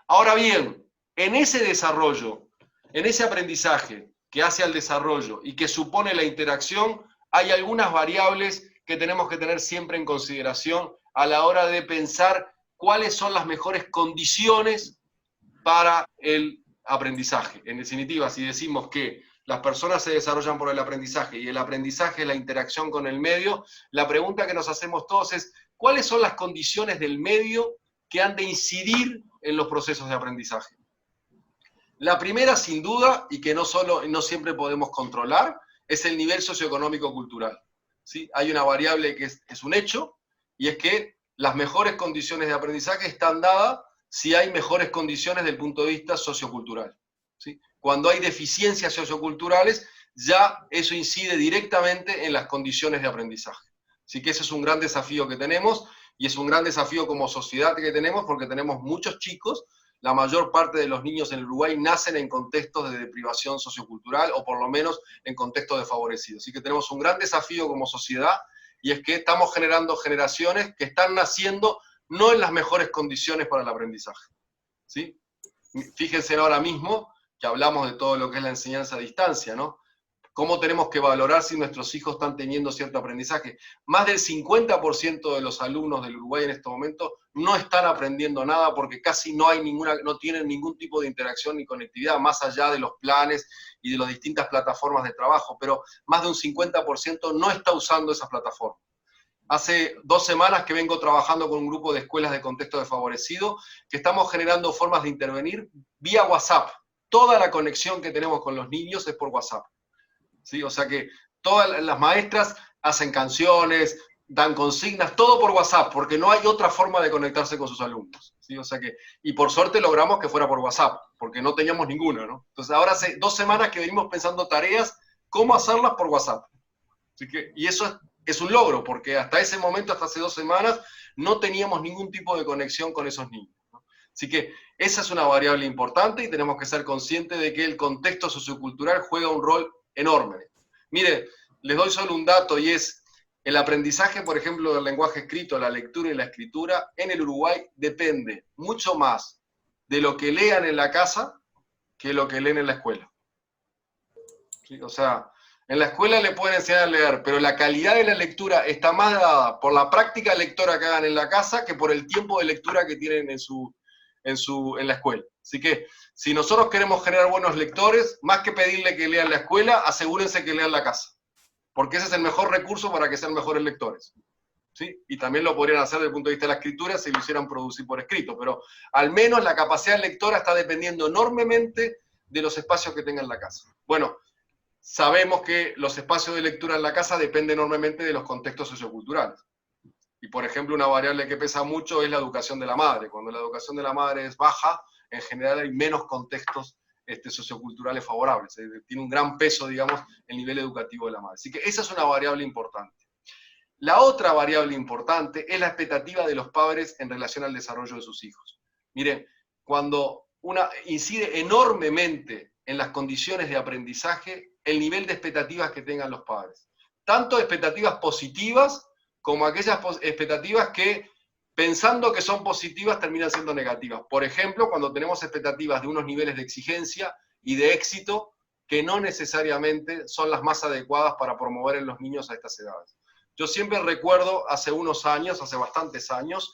Ahora bien, en ese desarrollo, en ese aprendizaje que hace al desarrollo y que supone la interacción, hay algunas variables que tenemos que tener siempre en consideración a la hora de pensar cuáles son las mejores condiciones para el aprendizaje. En definitiva, si decimos que las personas se desarrollan por el aprendizaje y el aprendizaje es la interacción con el medio, la pregunta que nos hacemos todos es, ¿cuáles son las condiciones del medio que han de incidir en los procesos de aprendizaje? La primera, sin duda, y que no siempre podemos controlar, es el nivel socioeconómico-cultural. ¿Sí? Hay una variable que es un hecho, y es que las mejores condiciones de aprendizaje están dadas si hay mejores condiciones desde el punto de vista sociocultural. ¿Sí? Cuando hay deficiencias socioculturales, ya eso incide directamente en las condiciones de aprendizaje. Así que ese es un gran desafío que tenemos, y es un gran desafío como sociedad que tenemos, porque tenemos muchos chicos. La mayor parte de los niños en el Uruguay nacen en contextos de deprivación sociocultural, o por lo menos en contextos desfavorecidos. Así que tenemos un gran desafío como sociedad, y es que estamos generando generaciones que están naciendo no en las mejores condiciones para el aprendizaje. ¿Sí? Fíjense ahora mismo que hablamos de todo lo que es la enseñanza a distancia, ¿no? ¿Cómo tenemos que valorar si nuestros hijos están teniendo cierto aprendizaje? Más del 50% de los alumnos del Uruguay en este momento no están aprendiendo nada porque casi no tienen ningún tipo de interacción ni conectividad, más allá de los planes y de las distintas plataformas de trabajo, pero más de un 50% no está usando esas plataformas. Hace 2 semanas que vengo trabajando con un grupo de escuelas de contexto desfavorecido, que estamos generando formas de intervenir vía WhatsApp. Toda la conexión que tenemos con los niños es por WhatsApp. ¿Sí? O sea que todas las maestras hacen canciones, dan consignas, todo por WhatsApp, porque no hay otra forma de conectarse con sus alumnos. ¿Sí? O sea que, y por suerte logramos que fuera por WhatsApp, porque no teníamos ninguna, ¿no? Entonces ahora hace 2 semanas que venimos pensando tareas, cómo hacerlas por WhatsApp. Así que, y eso es un logro, porque hasta ese momento, hasta hace 2 semanas, no teníamos ningún tipo de conexión con esos niños, ¿no? Así que esa es una variable importante, y tenemos que ser conscientes de que el contexto sociocultural juega un rol enorme. Mire, les doy solo un dato, y es el aprendizaje, por ejemplo, del lenguaje escrito, la lectura y la escritura, en el Uruguay depende mucho más de lo que lean en la casa que lo que leen en la escuela. ¿Sí? O sea, en la escuela le pueden enseñar a leer, pero la calidad de la lectura está más dada por la práctica lectora que hagan en la casa que por el tiempo de lectura que tienen en la escuela. Así que, si nosotros queremos generar buenos lectores, más que pedirle que lean la escuela, asegúrense que lean la casa. Porque ese es el mejor recurso para que sean mejores lectores. ¿Sí? Y también lo podrían hacer desde el punto de vista de la escritura si lo hicieran producir por escrito, pero al menos la capacidad lectora está dependiendo enormemente de los espacios que tenga en la casa. Bueno, sabemos que los espacios de lectura en la casa dependen enormemente de los contextos socioculturales. Y, por ejemplo, una variable que pesa mucho es la educación de la madre. Cuando la educación de la madre es baja, en general hay menos contextos socioculturales favorables. Tiene un gran peso, digamos, el nivel educativo de la madre. Así que esa es una variable importante. La otra variable importante es la expectativa de los padres en relación al desarrollo de sus hijos. Miren, cuando incide enormemente en las condiciones de aprendizaje el nivel de expectativas que tengan los padres. Tanto expectativas positivas como aquellas expectativas que, pensando que son positivas, terminan siendo negativas. Por ejemplo, cuando tenemos expectativas de unos niveles de exigencia y de éxito que no necesariamente son las más adecuadas para promover en los niños a estas edades. Yo siempre recuerdo hace unos años, hace bastantes años,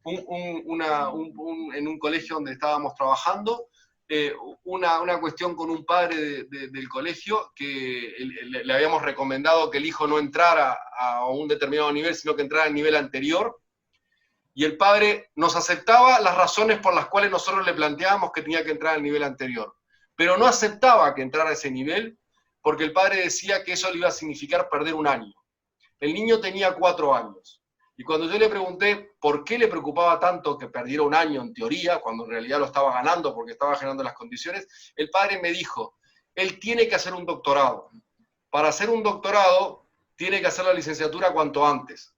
en un colegio donde estábamos trabajando, una cuestión con un padre del colegio que le habíamos recomendado que el hijo no entrara a un determinado nivel, sino que entrara al nivel anterior, y el padre nos aceptaba las razones por las cuales nosotros le planteábamos que tenía que entrar al nivel anterior, pero no aceptaba que entrara a ese nivel, porque el padre decía que eso le iba a significar perder un año. El niño tenía 4 años. Y cuando yo le pregunté por qué le preocupaba tanto que perdiera un año en teoría, cuando en realidad lo estaba ganando porque estaba generando las condiciones, el padre me dijo, él tiene que hacer un doctorado. Para hacer un doctorado, tiene que hacer la licenciatura cuanto antes.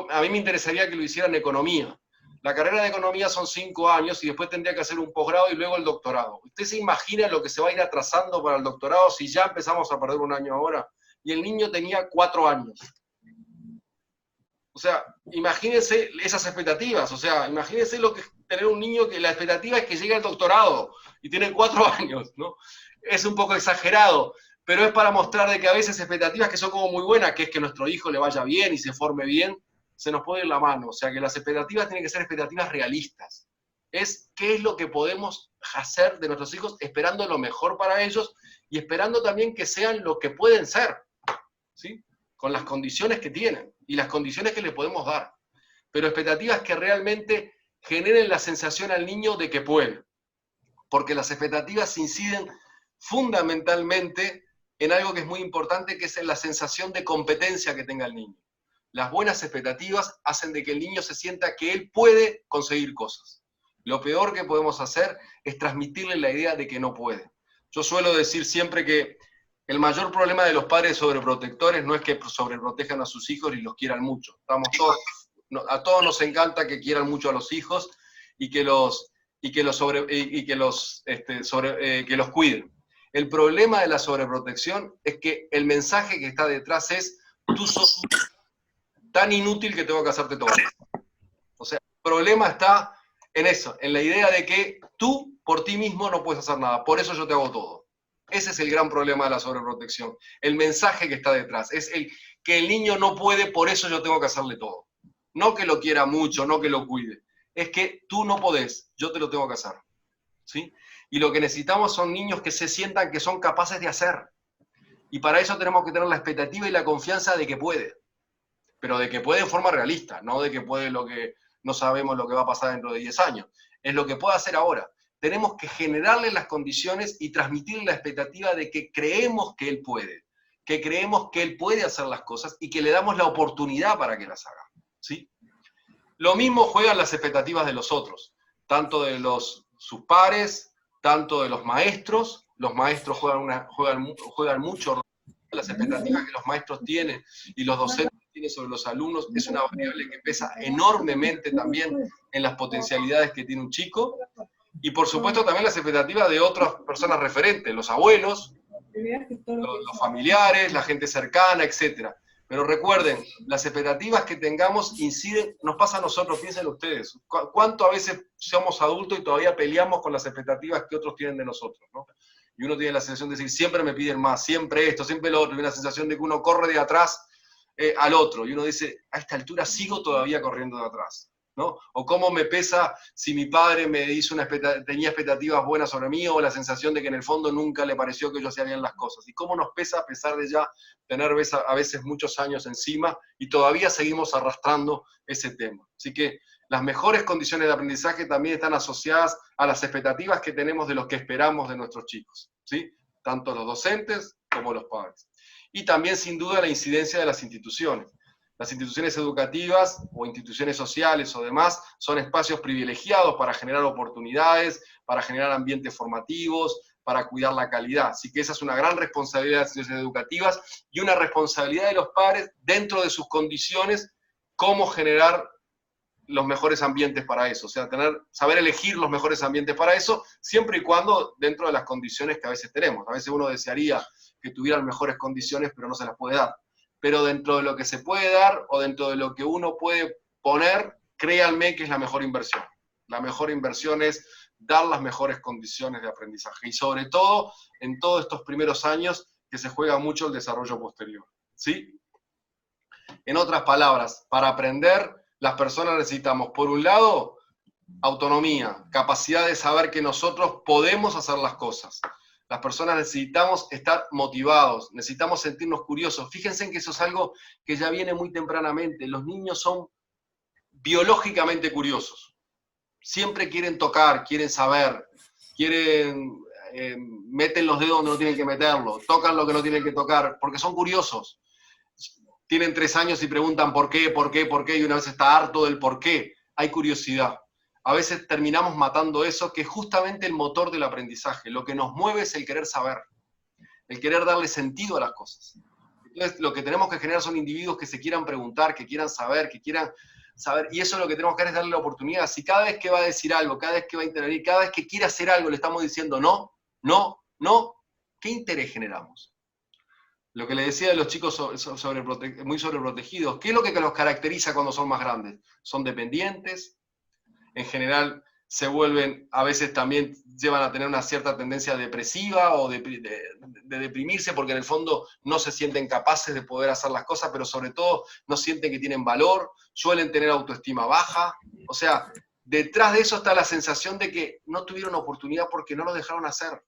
A mí me interesaría que lo hiciera en economía. La carrera de economía son 5 años y después tendría que hacer un posgrado y luego el doctorado. ¿Usted se imagina lo que se va a ir atrasando para el doctorado si ya empezamos a perder un año ahora? Y el niño tenía 4 años. O sea, imagínense esas expectativas, o sea, imagínense lo que es tener un niño que la expectativa es que llegue al doctorado y tiene 4 años, ¿no? Es un poco exagerado, pero es para mostrar de que a veces expectativas que son como muy buenas, que es que nuestro hijo le vaya bien y se forme bien, se nos puede ir la mano. O sea, que las expectativas tienen que ser expectativas realistas. Es qué es lo que podemos hacer de nuestros hijos esperando lo mejor para ellos y esperando también que sean lo que pueden ser, ¿sí? Con las condiciones que tienen y las condiciones que le podemos dar. Pero expectativas que realmente generen la sensación al niño de que puede. porque las expectativas inciden fundamentalmente en algo que es muy importante, que es en la sensación de competencia que tenga el niño. Las buenas expectativas hacen de que el niño se sienta que él puede conseguir cosas. Lo peor que podemos hacer es transmitirle la idea de que no puede. Yo suelo decir siempre que el mayor problema de los padres sobreprotectores no es que sobreprotejan a sus hijos y los quieran mucho. A todos nos encanta que quieran mucho a los hijos y que los cuiden. El problema de la sobreprotección es que el mensaje que está detrás es: tú sos tan inútil que tengo que hacerte todo. O sea, el problema está en eso, en la idea de que tú por ti mismo no puedes hacer nada, por eso yo te hago todo. Ese es el gran problema de la sobreprotección. El mensaje que está detrás es que el niño no puede, por eso yo tengo que hacerle todo. No que lo quiera mucho, no que lo cuide. Es que tú no podés, yo te lo tengo que hacer. ¿Sí? Y lo que necesitamos son niños que se sientan que son capaces de hacer. Y para eso tenemos que tener la expectativa y la confianza de que puede. Pero de que puede en forma realista, no de que puede lo que no sabemos lo que va a pasar dentro de 10 años. Es lo que puede hacer ahora. Tenemos que generarle las condiciones y transmitirle la expectativa de que creemos que él puede, que creemos que él puede hacer las cosas y que le damos la oportunidad para que las haga. ¿Sí? Lo mismo juegan las expectativas de los otros, tanto de sus pares, tanto de los maestros. Los maestros juegan mucho las expectativas que los maestros tienen y los docentes tienen sobre los alumnos. Es una variable que pesa enormemente también en las potencialidades que tiene un chico. Y por supuesto también las expectativas de otras personas referentes, los abuelos, los familiares, la gente cercana, etc. Pero recuerden, las expectativas que tengamos inciden, nos pasa a nosotros, piensen ustedes, cuánto a veces somos adultos y todavía peleamos con las expectativas que otros tienen de nosotros, ¿no? Y uno tiene la sensación de decir, siempre me piden más, siempre esto, siempre lo otro, y una sensación de que uno corre de atrás al otro, y uno dice, a esta altura sigo todavía corriendo de atrás, ¿no? O cómo me pesa si mi padre me hizo tenía expectativas buenas sobre mí, o la sensación de que en el fondo nunca le pareció que yo hacía bien las cosas, y cómo nos pesa a pesar de ya tener a veces muchos años encima, y todavía seguimos arrastrando ese tema. Así que las mejores condiciones de aprendizaje también están asociadas a las expectativas que tenemos de los que esperamos de nuestros chicos, ¿sí? Tanto los docentes como los padres. Y también, sin duda, la incidencia de las instituciones. Las instituciones educativas o instituciones sociales o demás son espacios privilegiados para generar oportunidades, para generar ambientes formativos, para cuidar la calidad. Así que esa es una gran responsabilidad de las instituciones educativas y una responsabilidad de los padres dentro de sus condiciones, cómo generar los mejores ambientes para eso, o sea, saber elegir los mejores ambientes para eso, siempre y cuando dentro de las condiciones que a veces tenemos. A veces uno desearía que tuvieran mejores condiciones, pero no se las puede dar. Pero dentro de lo que se puede dar, o dentro de lo que uno puede poner, créanme que es la mejor inversión. La mejor inversión es dar las mejores condiciones de aprendizaje, y sobre todo, en todos estos primeros años, que se juega mucho el desarrollo posterior, ¿sí? En otras palabras, para aprender, las personas necesitamos, por un lado, autonomía, capacidad de saber que nosotros podemos hacer las cosas. Las personas necesitamos estar motivados, necesitamos sentirnos curiosos. Fíjense en que eso es algo que ya viene muy tempranamente. Los niños son biológicamente curiosos. Siempre quieren tocar, quieren saber, meten los dedos donde no tienen que meterlos, tocan lo que no tienen que tocar, porque son curiosos. Tienen 3 años y preguntan por qué, y una vez está harto del por qué. Hay curiosidad. A veces terminamos matando eso, que es justamente el motor del aprendizaje. Lo que nos mueve es el querer saber, el querer darle sentido a las cosas. Entonces, lo que tenemos que generar son individuos que se quieran preguntar, que quieran saber, y eso es lo que tenemos que hacer, es darle la oportunidad. Si cada vez que va a decir algo, cada vez que va a intervenir, cada vez que quiere hacer algo, le estamos diciendo no, ¿qué interés generamos? Lo que le decía de los chicos muy sobreprotegidos, ¿qué es lo que los caracteriza cuando son más grandes? Son dependientes, en general se vuelven, a veces también llevan a tener una cierta tendencia depresiva o de deprimirse, porque en el fondo no se sienten capaces de poder hacer las cosas, pero sobre todo no sienten que tienen valor, suelen tener autoestima baja. O sea, detrás de eso está la sensación de que no tuvieron oportunidad porque no lo dejaron hacer.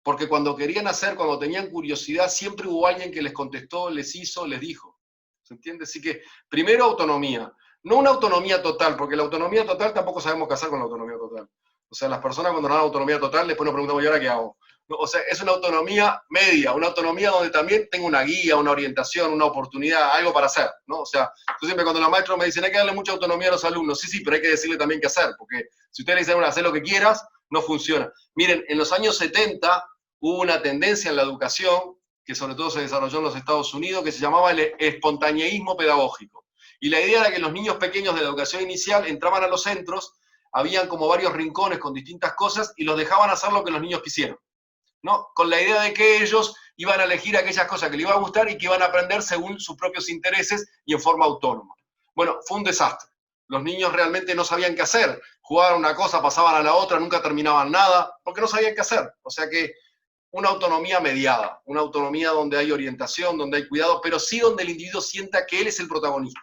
Porque cuando querían hacer, cuando tenían curiosidad, siempre hubo alguien que les contestó, les hizo, les dijo. ¿Se entiende? Así que, primero, autonomía. No una autonomía total, porque la autonomía total tampoco sabemos qué hacer con la autonomía total. O sea, las personas cuando nos dan autonomía total, después nos preguntamos, ¿y ahora qué hago? No, o sea, es una autonomía media, una autonomía donde también tengo una guía, una orientación, una oportunidad, algo para hacer, ¿no? O sea, yo siempre cuando los maestros me dicen, hay que darle mucha autonomía a los alumnos, sí, pero hay que decirle también qué hacer, porque si ustedes le dicen, bueno, hacer lo que quieras, no funciona. Miren, en los años 70 hubo una tendencia en la educación, que sobre todo se desarrolló en los Estados Unidos, que se llamaba el espontaneísmo pedagógico. Y la idea era que los niños pequeños de la educación inicial entraban a los centros, habían como varios rincones con distintas cosas, y los dejaban hacer lo que los niños quisieran, ¿no? Con la idea de que ellos iban a elegir aquellas cosas que les iban a gustar y que iban a aprender según sus propios intereses y en forma autónoma. Bueno, fue un desastre. Los niños realmente no sabían qué hacer. Jugaban una cosa, pasaban a la otra, nunca terminaban nada, porque no sabían qué hacer. O sea que una autonomía mediada, una autonomía donde hay orientación, donde hay cuidado, pero sí donde el individuo sienta que él es el protagonista.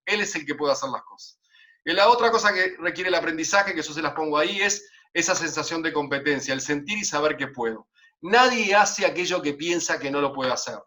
Él es el que puede hacer las cosas. Y la otra cosa que requiere el aprendizaje, que yo se las pongo ahí, es esa sensación de competencia, el sentir y saber que puedo. Nadie hace aquello que piensa que no lo puede hacer. A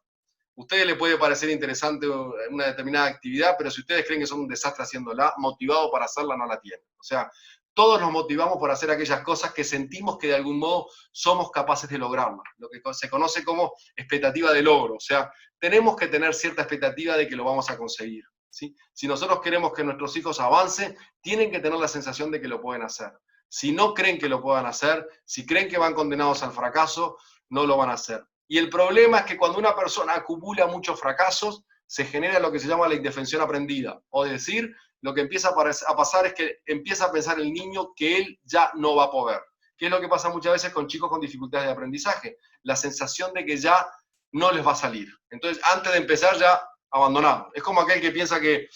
ustedes les puede parecer interesante una determinada actividad, pero si ustedes creen que son un desastre haciéndola, motivado para hacerla no la tienen. O sea, todos nos motivamos por hacer aquellas cosas que sentimos que de algún modo somos capaces de lograrlas, lo que se conoce como expectativa de logro. O sea, tenemos que tener cierta expectativa de que lo vamos a conseguir, ¿sí? Si nosotros queremos que nuestros hijos avancen, tienen que tener la sensación de que lo pueden hacer. Si no creen que lo puedan hacer, si creen que van condenados al fracaso, no lo van a hacer. Y el problema es que cuando una persona acumula muchos fracasos, se genera lo que se llama la indefensión aprendida. O decir, lo que empieza a pasar es que empieza a pensar el niño que él ya no va a poder. ¿Qué es lo que pasa muchas veces con chicos con dificultades de aprendizaje? La sensación de que ya no les va a salir. Entonces, antes de empezar ya abandonaron. Es como aquel que piensa que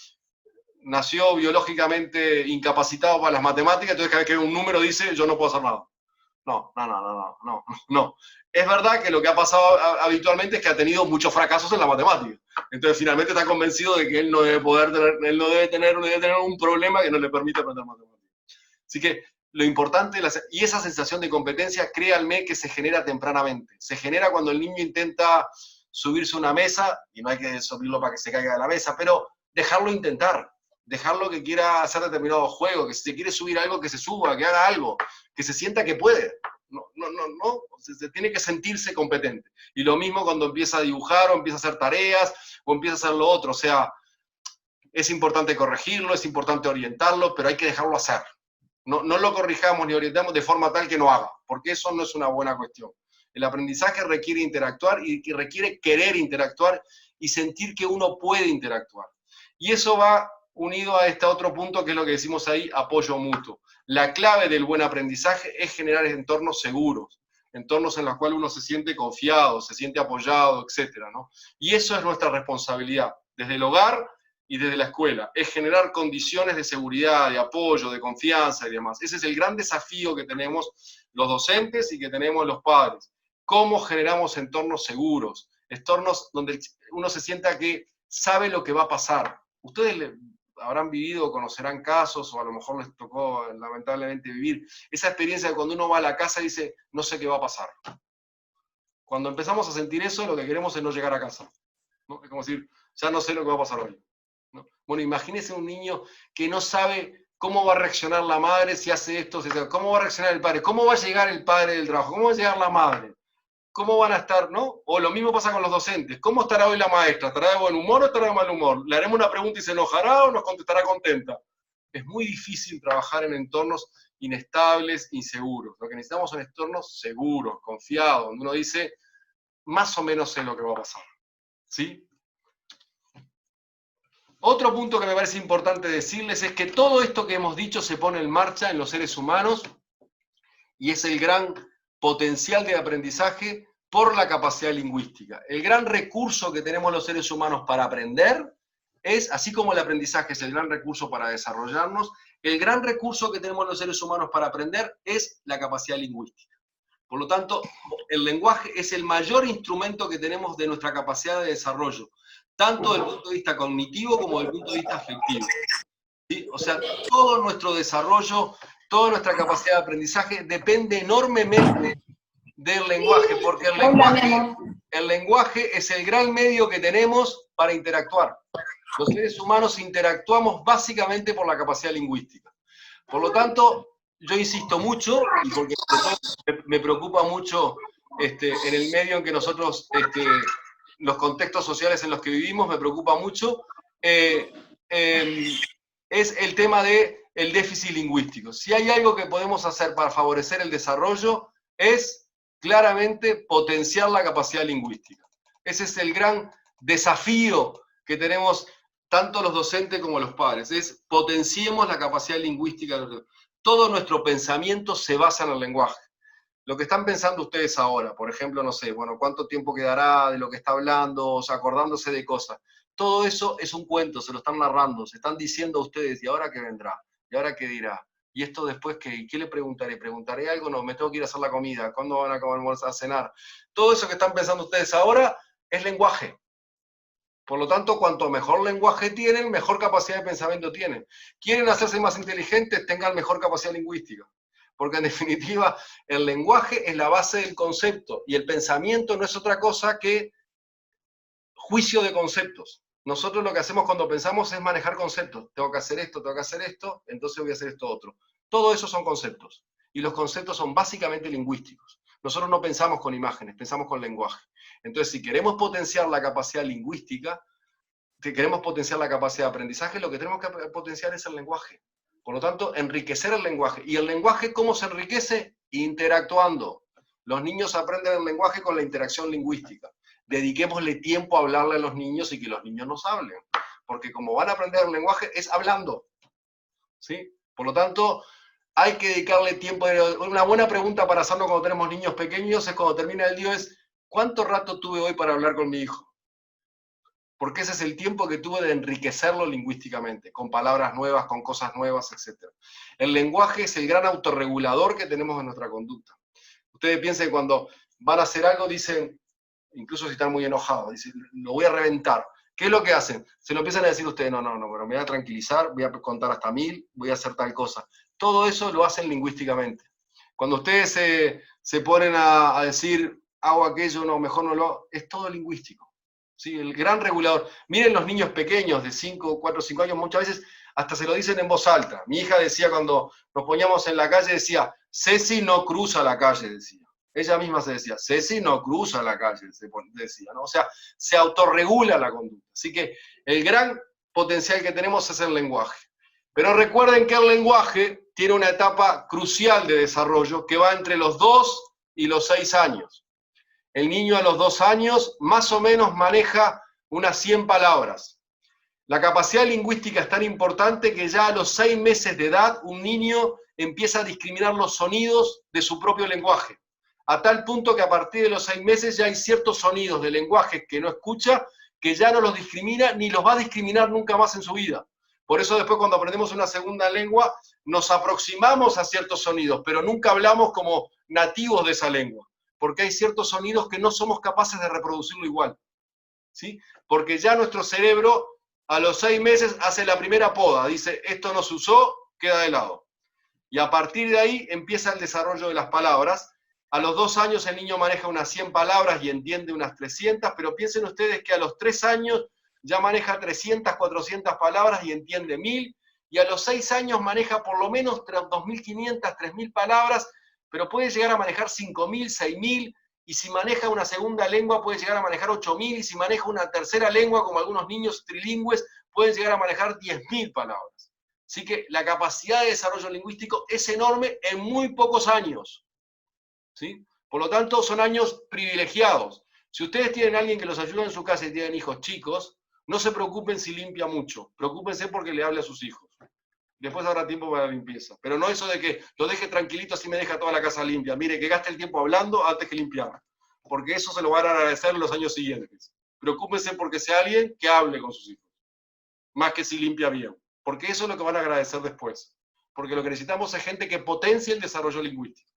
nació biológicamente incapacitado para las matemáticas, entonces cada vez que ve un número dice, yo no puedo hacer nada. No. Es verdad que lo que ha pasado habitualmente es que ha tenido muchos fracasos en la matemática. Entonces finalmente está convencido de que él no debe tener un problema que no le permite aprender matemáticas. Así que lo importante, y esa sensación de competencia, créanme que se genera tempranamente. Se genera cuando el niño intenta subirse a una mesa, y no hay que subirlo para que se caiga de la mesa, pero dejarlo intentar. Dejarlo que quiera hacer determinado juego, que si se quiere subir algo, que se suba, que haga algo, que se sienta que puede. No. Se tiene que sentirse competente. Y lo mismo cuando empieza a dibujar, o empieza a hacer tareas, o empieza a hacer lo otro. O sea, es importante corregirlo, es importante orientarlo, pero hay que dejarlo hacer. No lo corrijamos ni orientamos de forma tal que no haga, porque eso no es una buena cuestión. El aprendizaje requiere interactuar y requiere querer interactuar y sentir que uno puede interactuar. Y eso va unido a este otro punto, que es lo que decimos ahí, apoyo mutuo. La clave del buen aprendizaje es generar entornos seguros, entornos en los cuales uno se siente confiado, se siente apoyado, etc., ¿no? Y eso es nuestra responsabilidad, desde el hogar y desde la escuela, es generar condiciones de seguridad, de apoyo, de confianza y demás. Ese es el gran desafío que tenemos los docentes y que tenemos los padres. ¿Cómo generamos entornos seguros? Entornos donde uno se sienta que sabe lo que va a pasar. Ustedes habrán vivido, conocerán casos, o a lo mejor les tocó lamentablemente vivir esa experiencia de cuando uno va a la casa y dice, no sé qué va a pasar. Cuando empezamos a sentir eso, lo que queremos es no llegar a casa, ¿no? Es como decir, ya no sé lo que va a pasar hoy, ¿no? Bueno, imagínese un niño que no sabe cómo va a reaccionar la madre si hace esto, cómo va a reaccionar el padre, cómo va a llegar el padre del trabajo, cómo va a llegar la madre. ¿Cómo van a estar, no? O lo mismo pasa con los docentes. ¿Cómo estará hoy la maestra? ¿Estará de buen humor o estará de mal humor? ¿Le haremos una pregunta y se enojará o nos contestará contenta? Es muy difícil trabajar en entornos inestables, inseguros. Lo que necesitamos son entornos seguros, confiados, donde uno dice, más o menos sé lo que va a pasar. ¿Sí? Otro punto que me parece importante decirles es que todo esto que hemos dicho se pone en marcha en los seres humanos y es el gran potencial de aprendizaje por la capacidad lingüística. El gran recurso que tenemos los seres humanos para aprender es, así como el aprendizaje es el gran recurso para desarrollarnos, el gran recurso que tenemos los seres humanos para aprender es la capacidad lingüística. Por lo tanto, el lenguaje es el mayor instrumento que tenemos de nuestra capacidad de desarrollo, tanto desde el punto de vista cognitivo como desde el punto de vista afectivo. ¿Sí? O sea, todo nuestro desarrollo, toda nuestra capacidad de aprendizaje depende enormemente del lenguaje, porque el lenguaje es el gran medio que tenemos para interactuar. Los seres humanos interactuamos básicamente por la capacidad lingüística. Por lo tanto, yo insisto mucho, y porque sobre todo me preocupa mucho en el medio en que nosotros, los contextos sociales en los que vivimos, me preocupa mucho, es el tema del déficit lingüístico. Si hay algo que podemos hacer para favorecer el desarrollo, es claramente potenciar la capacidad lingüística. Ese es el gran desafío que tenemos tanto los docentes como los padres, es potenciemos la capacidad lingüística. Todo nuestro pensamiento se basa en el lenguaje. Lo que están pensando ustedes ahora, por ejemplo, no sé, bueno, cuánto tiempo quedará de lo que está hablando, o sea, acordándose de cosas. Todo eso es un cuento, se lo están narrando, se están diciendo a ustedes, ¿y ahora qué vendrá? ¿Y ahora qué dirá? ¿Y esto después qué? ¿Qué le preguntaré? ¿Preguntaré algo? No, me tengo que ir a hacer la comida. ¿Cuándo van a almorzar, a cenar? Todo eso que están pensando ustedes ahora es lenguaje. Por lo tanto, cuanto mejor lenguaje tienen, mejor capacidad de pensamiento tienen. ¿Quieren hacerse más inteligentes? Tengan mejor capacidad lingüística. Porque en definitiva, el lenguaje es la base del concepto y el pensamiento no es otra cosa que juicio de conceptos. Nosotros lo que hacemos cuando pensamos es manejar conceptos. Tengo que hacer esto, entonces voy a hacer esto otro. Todo eso son conceptos. Y los conceptos son básicamente lingüísticos. Nosotros no pensamos con imágenes, pensamos con lenguaje. Entonces, si queremos potenciar la capacidad lingüística, si queremos potenciar la capacidad de aprendizaje, lo que tenemos que potenciar es el lenguaje. Por lo tanto, enriquecer el lenguaje. ¿Y el lenguaje cómo se enriquece? Interactuando. Los niños aprenden el lenguaje con la interacción lingüística. Dediquémosle tiempo a hablarle a los niños y que los niños nos hablen. Porque como van a aprender el lenguaje es hablando. ¿Sí? Por lo tanto, hay que dedicarle tiempo. Una buena pregunta para hacerlo cuando tenemos niños pequeños es cuando termina el día es ¿cuánto rato tuve hoy para hablar con mi hijo? Porque ese es el tiempo que tuve de enriquecerlo lingüísticamente, con palabras nuevas, con cosas nuevas, etc. El lenguaje es el gran autorregulador que tenemos en nuestra conducta. Ustedes piensen cuando van a hacer algo, dicen, incluso si están muy enojados, dicen, lo voy a reventar. ¿Qué es lo que hacen? Se lo empiezan a decir ustedes, no, pero me voy a tranquilizar, voy a contar hasta 1000, voy a hacer tal cosa. Todo eso lo hacen lingüísticamente. Cuando ustedes se ponen a decir, hago aquello, no, mejor no lo hago, es todo lingüístico. ¿Sí? El gran regulador. Miren los niños pequeños de 5, 4, 5 años, muchas veces hasta se lo dicen en voz alta. Mi hija decía cuando nos poníamos en la calle, decía, Ceci no cruza la calle, decía. Ella misma se decía, Ceci no cruza la calle, decía, ¿no? O sea, se autorregula la conducta. Así que el gran potencial que tenemos es el lenguaje. Pero recuerden que el lenguaje tiene una etapa crucial de desarrollo que va entre los 2 y los 6 años. El niño a los 2 años más o menos maneja unas 100 palabras. La capacidad lingüística es tan importante que ya a los 6 meses de edad un niño empieza a discriminar los sonidos de su propio lenguaje. A tal punto que a partir de los 6 meses ya hay ciertos sonidos de lenguaje que no escucha, que ya no los discrimina ni los va a discriminar nunca más en su vida. Por eso después cuando aprendemos una segunda lengua nos aproximamos a ciertos sonidos, pero nunca hablamos como nativos de esa lengua. Porque hay ciertos sonidos que no somos capaces de reproducirlo igual. ¿Sí? Porque ya nuestro cerebro a los 6 meses hace la primera poda, dice, esto no se usó, queda de lado. Y a partir de ahí empieza el desarrollo de las palabras. A los 2 años el niño maneja unas 100 palabras y entiende unas 300, pero piensen ustedes que a los 3 años ya maneja 300, 400 palabras y entiende 1000, y a los 6 años maneja por lo menos 2500, 3000 palabras, pero puede llegar a manejar 5.000, 6.000, y si maneja una segunda lengua puede llegar a manejar 8.000, y si maneja una tercera lengua, como algunos niños trilingües, pueden llegar a manejar 10.000 palabras. Así que la capacidad de desarrollo lingüístico es enorme en muy pocos años. ¿Sí? Por lo tanto, son años privilegiados. Si ustedes tienen a alguien que los ayuda en su casa y tienen hijos chicos, no se preocupen si limpia mucho, preocúpense porque le hable a sus hijos. Después habrá tiempo para la limpieza. Pero no eso de que lo deje tranquilito así me deja toda la casa limpia. Mire, que gaste el tiempo hablando antes que limpiar. Porque eso se lo van a agradecer en los años siguientes. Preocúpense porque sea alguien que hable con sus hijos. Más que si limpia bien. Porque eso es lo que van a agradecer después. Porque lo que necesitamos es gente que potencie el desarrollo lingüístico.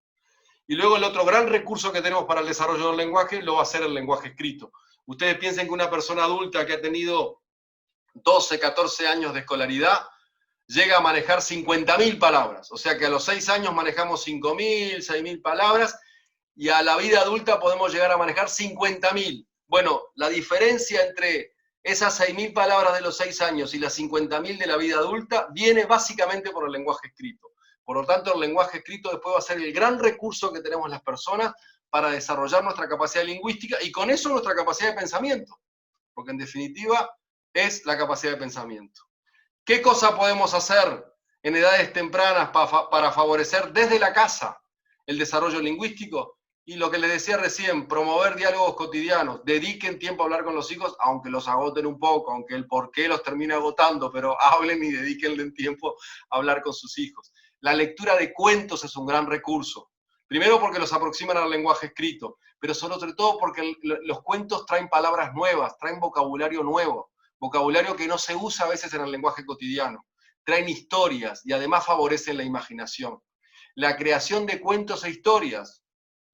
Y luego el otro gran recurso que tenemos para el desarrollo del lenguaje lo va a ser el lenguaje escrito. Ustedes piensen que una persona adulta que ha tenido 12, 14 años de escolaridad llega a manejar 50.000 palabras. O sea que a los 6 años manejamos 5.000, 6.000 palabras, y a la vida adulta podemos llegar a manejar 50.000. Bueno, la diferencia entre esas 6.000 palabras de los 6 años y las 50.000 de la vida adulta viene básicamente por el lenguaje escrito. Por lo tanto, el lenguaje escrito después va a ser el gran recurso que tenemos las personas para desarrollar nuestra capacidad lingüística y con eso nuestra capacidad de pensamiento. Porque en definitiva es la capacidad de pensamiento. ¿Qué cosa podemos hacer en edades tempranas para favorecer desde la casa el desarrollo lingüístico? Y lo que les decía recién, promover diálogos cotidianos, dediquen tiempo a hablar con los hijos, aunque los agoten un poco, aunque el porqué los termine agotando, pero hablen y dedíquenle tiempo a hablar con sus hijos. La lectura de cuentos es un gran recurso. Primero porque los aproximan al lenguaje escrito, pero sobre todo porque los cuentos traen palabras nuevas, traen vocabulario nuevo, vocabulario que no se usa a veces en el lenguaje cotidiano. Traen historias y además favorecen la imaginación. La creación de cuentos e historias,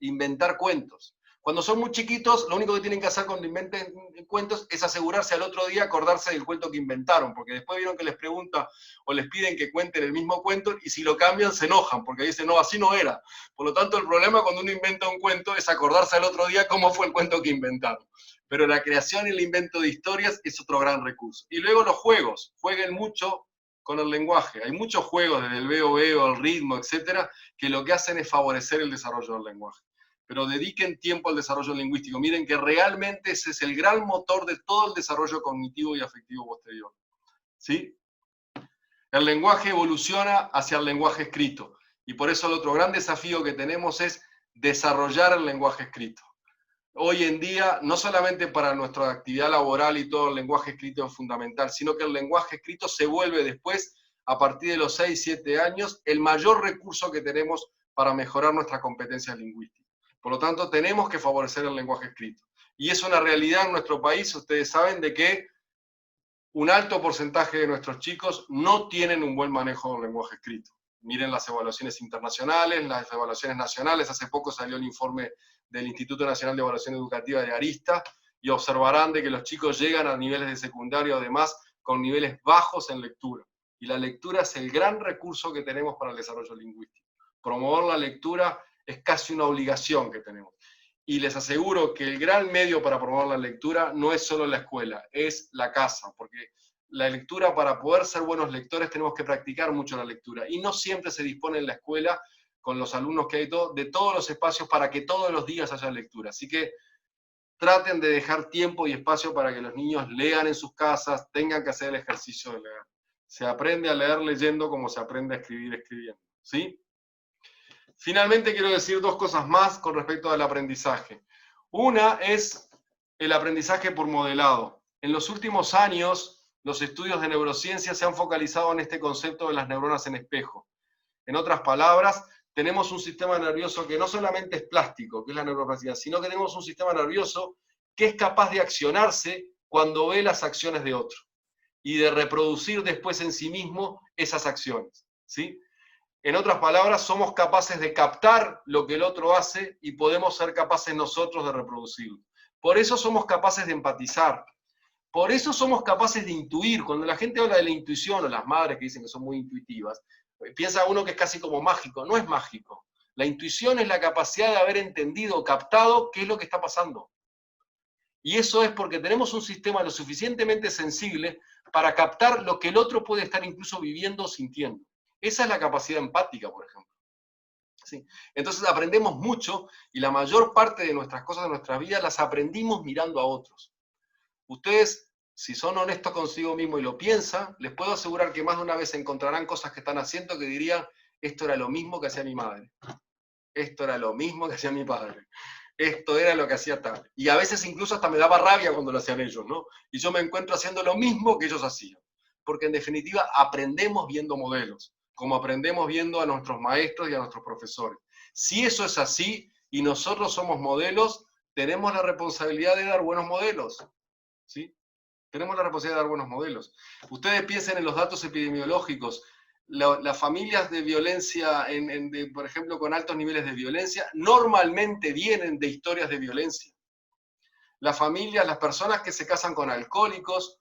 inventar cuentos. Cuando son muy chiquitos, lo único que tienen que hacer cuando inventen cuentos es asegurarse al otro día acordarse del cuento que inventaron, porque después vieron que les pregunta o les piden que cuenten el mismo cuento y si lo cambian se enojan, porque dicen, no, así no era. Por lo tanto, el problema cuando uno inventa un cuento es acordarse al otro día cómo fue el cuento que inventaron. Pero la creación y el invento de historias es otro gran recurso. Y luego los juegos, jueguen mucho con el lenguaje. Hay muchos juegos, desde el veo, el ritmo, etcétera, que lo que hacen es favorecer el desarrollo del lenguaje. Pero dediquen tiempo al desarrollo lingüístico. Miren que realmente ese es el gran motor de todo el desarrollo cognitivo y afectivo posterior. ¿Sí? El lenguaje evoluciona hacia el lenguaje escrito. Y por eso el otro gran desafío que tenemos es desarrollar el lenguaje escrito. Hoy en día, no solamente para nuestra actividad laboral y todo el lenguaje escrito es fundamental, sino que el lenguaje escrito se vuelve después, a partir de los 6, 7 años, el mayor recurso que tenemos para mejorar nuestras competencias lingüísticas. Por lo tanto, tenemos que favorecer el lenguaje escrito. Y es una realidad en nuestro país, ustedes saben de que un alto porcentaje de nuestros chicos no tienen un buen manejo del lenguaje escrito. Miren las evaluaciones internacionales, las evaluaciones nacionales. Hace poco salió el informe del Instituto Nacional de Evaluación Educativa de Arista, y observarán de que los chicos llegan a niveles de secundario, además, con niveles bajos en lectura. Y la lectura es el gran recurso que tenemos para el desarrollo lingüístico. Promover la lectura es casi una obligación que tenemos. Y les aseguro que el gran medio para promover la lectura no es solo la escuela, es la casa, porque la lectura, para poder ser buenos lectores, tenemos que practicar mucho la lectura. Y no siempre se dispone en la escuela, con los alumnos que hay, de todos los espacios para que todos los días haya lectura. Así que traten de dejar tiempo y espacio para que los niños lean en sus casas, tengan que hacer el ejercicio de leer. Se aprende a leer leyendo como se aprende a escribir escribiendo. ¿Sí? Finalmente quiero decir dos cosas más con respecto al aprendizaje. Una es el aprendizaje por modelado. En los últimos años, los estudios de neurociencia se han focalizado en este concepto de las neuronas en espejo. En otras palabras, tenemos un sistema nervioso que no solamente es plástico, que es la neuroplasticidad, sino que tenemos un sistema nervioso que es capaz de accionarse cuando ve las acciones de otro y de reproducir después en sí mismo esas acciones, ¿sí? En otras palabras, somos capaces de captar lo que el otro hace y podemos ser capaces nosotros de reproducirlo. Por eso somos capaces de empatizar. Por eso somos capaces de intuir. Cuando la gente habla de la intuición, o las madres que dicen que son muy intuitivas, piensa uno que es casi como mágico. No es mágico. La intuición es la capacidad de haber entendido, captado qué es lo que está pasando. Y eso es porque tenemos un sistema lo suficientemente sensible para captar lo que el otro puede estar incluso viviendo o sintiendo. Esa es la capacidad empática, por ejemplo. ¿Sí? Entonces aprendemos mucho y la mayor parte de nuestras cosas de nuestra vida las aprendimos mirando a otros. Ustedes, si son honestos consigo mismos y lo piensan, les puedo asegurar que más de una vez encontrarán cosas que están haciendo que dirían, esto era lo mismo que hacía mi madre. Esto era lo mismo que hacía mi padre. Esto era lo que hacía tal. Y a veces incluso hasta me daba rabia cuando lo hacían ellos, ¿no? Y yo me encuentro haciendo lo mismo que ellos hacían. Porque en definitiva aprendemos viendo modelos, como aprendemos viendo a nuestros maestros y a nuestros profesores. Si eso es así y nosotros somos modelos, tenemos la responsabilidad de dar buenos modelos. ¿Sí? Tenemos la responsabilidad de dar buenos modelos. Ustedes piensen en los datos epidemiológicos. Las familias de violencia, por ejemplo, con altos niveles de violencia, normalmente vienen de historias de violencia. Las familias, las personas que se casan con alcohólicos,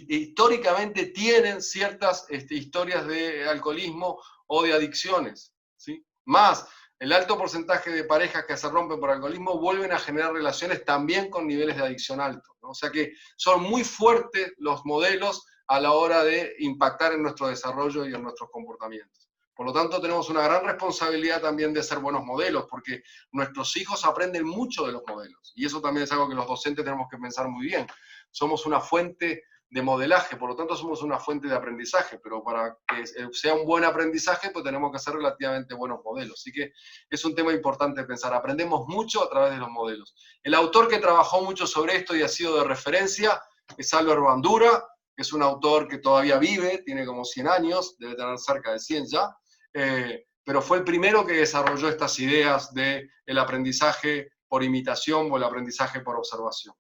históricamente tienen ciertas historias de alcoholismo o de adicciones, ¿sí? Más, el alto porcentaje de parejas que se rompen por alcoholismo vuelven a generar relaciones también con niveles de adicción altos, ¿no? O sea que son muy fuertes los modelos a la hora de impactar en nuestro desarrollo y en nuestros comportamientos. Por lo tanto, tenemos una gran responsabilidad también de ser buenos modelos, porque nuestros hijos aprenden mucho de los modelos. Y eso también es algo que los docentes tenemos que pensar muy bien. Somos una fuente de modelaje, por lo tanto somos una fuente de aprendizaje, pero para que sea un buen aprendizaje, pues tenemos que ser relativamente buenos modelos. Así que es un tema importante pensar. Aprendemos mucho a través de los modelos. El autor que trabajó mucho sobre esto y ha sido de referencia es Álvaro Bandura, que es un autor que todavía vive, tiene como 100 años, debe tener cerca de 100 ya, pero fue el primero que desarrolló estas ideas del aprendizaje por imitación o el aprendizaje por observación.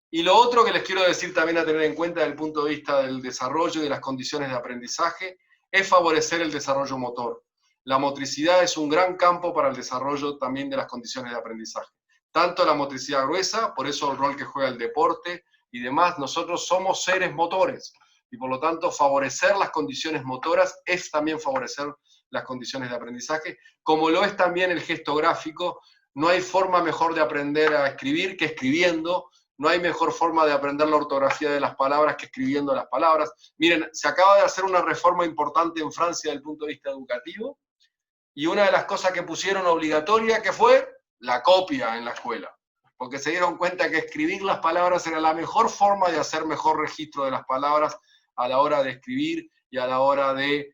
Y lo otro que les quiero decir también a tener en cuenta desde el punto de vista del desarrollo y de las condiciones de aprendizaje es favorecer el desarrollo motor. La motricidad es un gran campo para el desarrollo también de las condiciones de aprendizaje. Tanto la motricidad gruesa, por eso el rol que juega el deporte y demás, nosotros somos seres motores. Y por lo tanto, favorecer las condiciones motoras es también favorecer las condiciones de aprendizaje, como lo es también el gesto gráfico. No hay forma mejor de aprender a escribir que escribiendo. No hay mejor forma de aprender la ortografía de las palabras que escribiendo las palabras. Miren, se acaba de hacer una reforma importante en Francia desde el punto de vista educativo, y una de las cosas que pusieron obligatoria, que fue la copia en la escuela. Porque se dieron cuenta que escribir las palabras era la mejor forma de hacer mejor registro de las palabras a la hora de escribir y a la hora de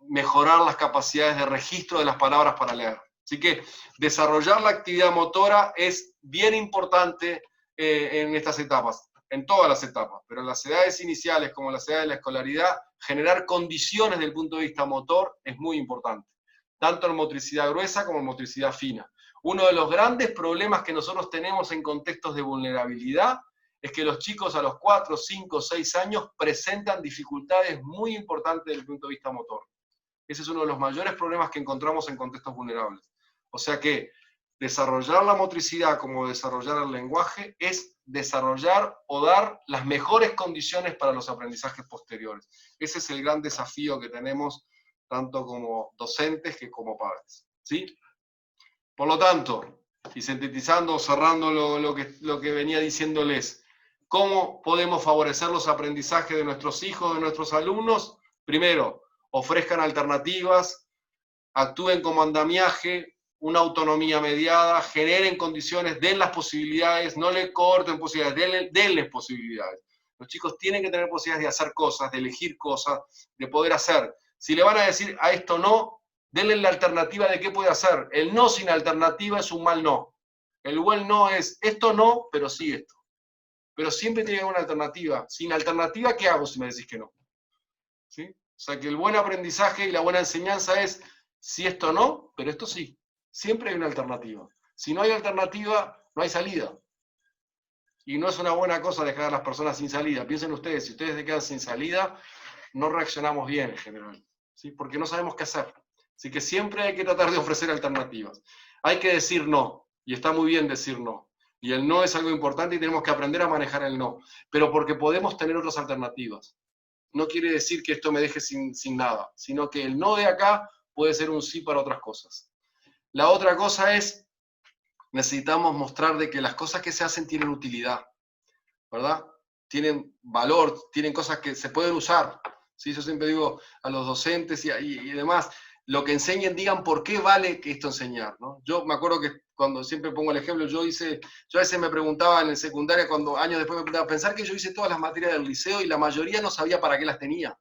mejorar las capacidades de registro de las palabras para leer. Así que desarrollar la actividad motora es bien importante en estas etapas, en todas las etapas, pero en las edades iniciales como en las edades de la escolaridad, generar condiciones desde el punto de vista motor es muy importante, tanto en motricidad gruesa como en motricidad fina. Uno de los grandes problemas que nosotros tenemos en contextos de vulnerabilidad es que los chicos a los 4, 5, 6 años presentan dificultades muy importantes desde el punto de vista motor. Ese es uno de los mayores problemas que encontramos en contextos vulnerables. O sea que desarrollar la motricidad como desarrollar el lenguaje es desarrollar o dar las mejores condiciones para los aprendizajes posteriores. Ese es el gran desafío que tenemos tanto como docentes que como padres. ¿Sí? Por lo tanto, y sintetizando, cerrando lo que venía diciéndoles, ¿cómo podemos favorecer los aprendizajes de nuestros hijos, de nuestros alumnos? Primero, ofrezcan alternativas, actúen como andamiaje, una autonomía mediada, generen condiciones, den las posibilidades, no le corten posibilidades, denles posibilidades. Los chicos tienen que tener posibilidades de hacer cosas, de elegir cosas, de poder hacer. Si le van a decir a esto no, denle la alternativa de qué puede hacer. El no sin alternativa es un mal no. El buen no es esto no, pero sí esto. Pero siempre tiene una alternativa. Sin alternativa, ¿qué hago si me decís que no? ¿Sí? O sea que el buen aprendizaje y la buena enseñanza es si esto no, pero esto sí. Siempre hay una alternativa. Si no hay alternativa, no hay salida. Y no es una buena cosa dejar a las personas sin salida. Piensen ustedes, si ustedes se quedan sin salida, no reaccionamos bien en general, ¿sí? Porque no sabemos qué hacer. Así que siempre hay que tratar de ofrecer alternativas. Hay que decir no, y está muy bien decir no. Y el no es algo importante y tenemos que aprender a manejar el no. Pero porque podemos tener otras alternativas. No quiere decir que esto me deje sin nada, sino que el no de acá puede ser un sí para otras cosas. La otra cosa es, necesitamos mostrar de que las cosas que se hacen tienen utilidad, ¿verdad? Tienen valor, tienen cosas que se pueden usar. ¿Sí? Yo siempre digo a los docentes y demás, lo que enseñen, digan por qué vale que esto enseñar, ¿no? Yo me acuerdo que cuando siempre pongo el ejemplo, yo a veces me preguntaba en el secundaria, cuando años después me preguntaba, pensar que yo hice todas las materias del liceo y la mayoría no sabía para qué las tenía,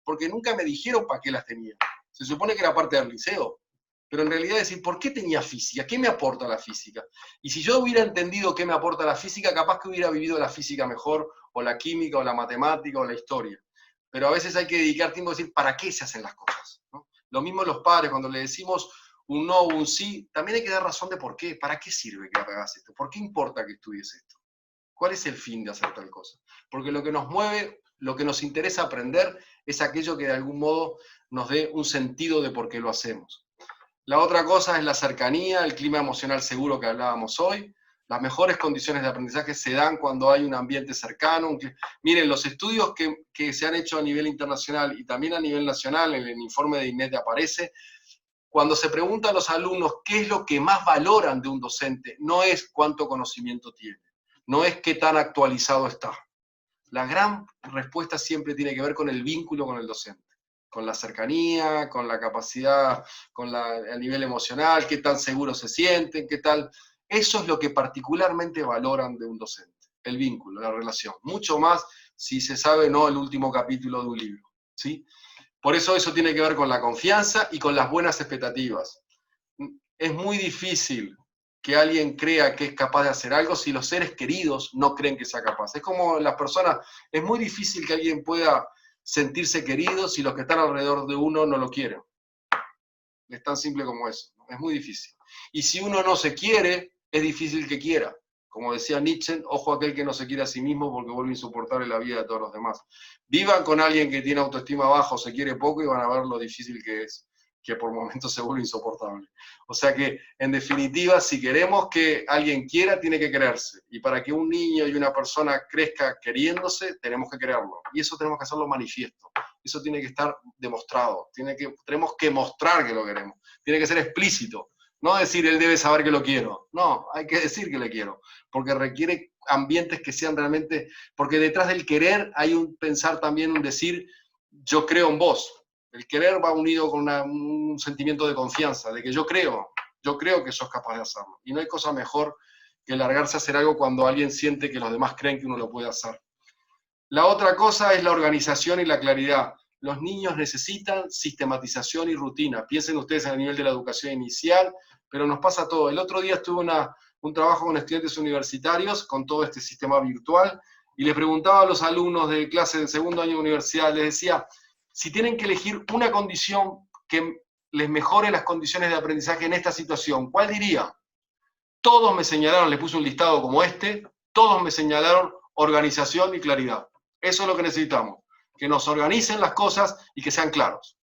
porque nunca me dijeron para qué las tenía. Se supone que era parte del liceo, pero en realidad decir, ¿por qué tenía física? ¿Qué me aporta la física? Y si yo hubiera entendido qué me aporta la física, capaz que hubiera vivido la física mejor, o la química, o la matemática, o la historia. Pero a veces hay que dedicar tiempo a decir, ¿para qué se hacen las cosas? ¿No? Lo mismo los padres, cuando le decimos un no o un sí, también hay que dar razón de por qué. ¿Para qué sirve que hagas esto? ¿Por qué importa que estudies esto? ¿Cuál es el fin de hacer tal cosa? Porque lo que nos mueve, lo que nos interesa aprender, es aquello que de algún modo nos dé un sentido de por qué lo hacemos. La otra cosa es la cercanía, el clima emocional seguro que hablábamos hoy. Las mejores condiciones de aprendizaje se dan cuando hay un ambiente cercano. Miren, los estudios que se han hecho a nivel internacional y también a nivel nacional, en el informe de INET aparece, cuando se pregunta a los alumnos qué es lo que más valoran de un docente, no es cuánto conocimiento tiene, no es qué tan actualizado está. La gran respuesta siempre tiene que ver con el vínculo con el docente. con la cercanía, con la capacidad, el nivel emocional, qué tan seguros se sienten, qué tal. Eso es lo que particularmente valoran de un docente, el vínculo, la relación. Mucho más si se sabe no el último capítulo de un libro, ¿sí? Por eso tiene que ver con la confianza y con las buenas expectativas. Es muy difícil que alguien crea que es capaz de hacer algo si los seres queridos no creen que sea capaz. Es como las personas, es muy difícil que alguien pueda sentirse querido si los que están alrededor de uno no lo quieren. Es tan simple como eso, ¿no? Es muy difícil. Y si uno no se quiere, es difícil que quiera. Como decía Nietzsche, ojo a aquel que no se quiere a sí mismo porque vuelve insoportable la vida de todos los demás. Vivan con alguien que tiene autoestima baja o se quiere poco y van a ver lo difícil que es, que por momentos se vuelve insoportable. O sea que, en definitiva, si queremos que alguien quiera, tiene que quererse. Y para que un niño y una persona crezca queriéndose, tenemos que quererlo. Y eso tenemos que hacerlo manifiesto. Eso tiene que estar demostrado. Tenemos que mostrar que lo queremos. Tiene que ser explícito. No decir, él debe saber que lo quiero. No, hay que decir que le quiero. Porque requiere ambientes que sean realmente... Porque detrás del querer hay un pensar también, un decir, yo creo en vos. El querer va unido con un sentimiento de confianza, de que yo creo que sos capaz de hacerlo. Y no hay cosa mejor que largarse a hacer algo cuando alguien siente que los demás creen que uno lo puede hacer. La otra cosa es la organización y la claridad. Los niños necesitan sistematización y rutina. Piensen ustedes en el nivel de la educación inicial, pero nos pasa todo. El otro día estuve un trabajo con estudiantes universitarios con todo este sistema virtual y les preguntaba a los alumnos de clase de segundo año de universidad, les decía, si tienen que elegir una condición que les mejore las condiciones de aprendizaje en esta situación, ¿cuál diría? Todos me señalaron, les puse un listado como este, todos me señalaron organización y claridad. Eso es lo que necesitamos, que nos organicen las cosas y que sean claros.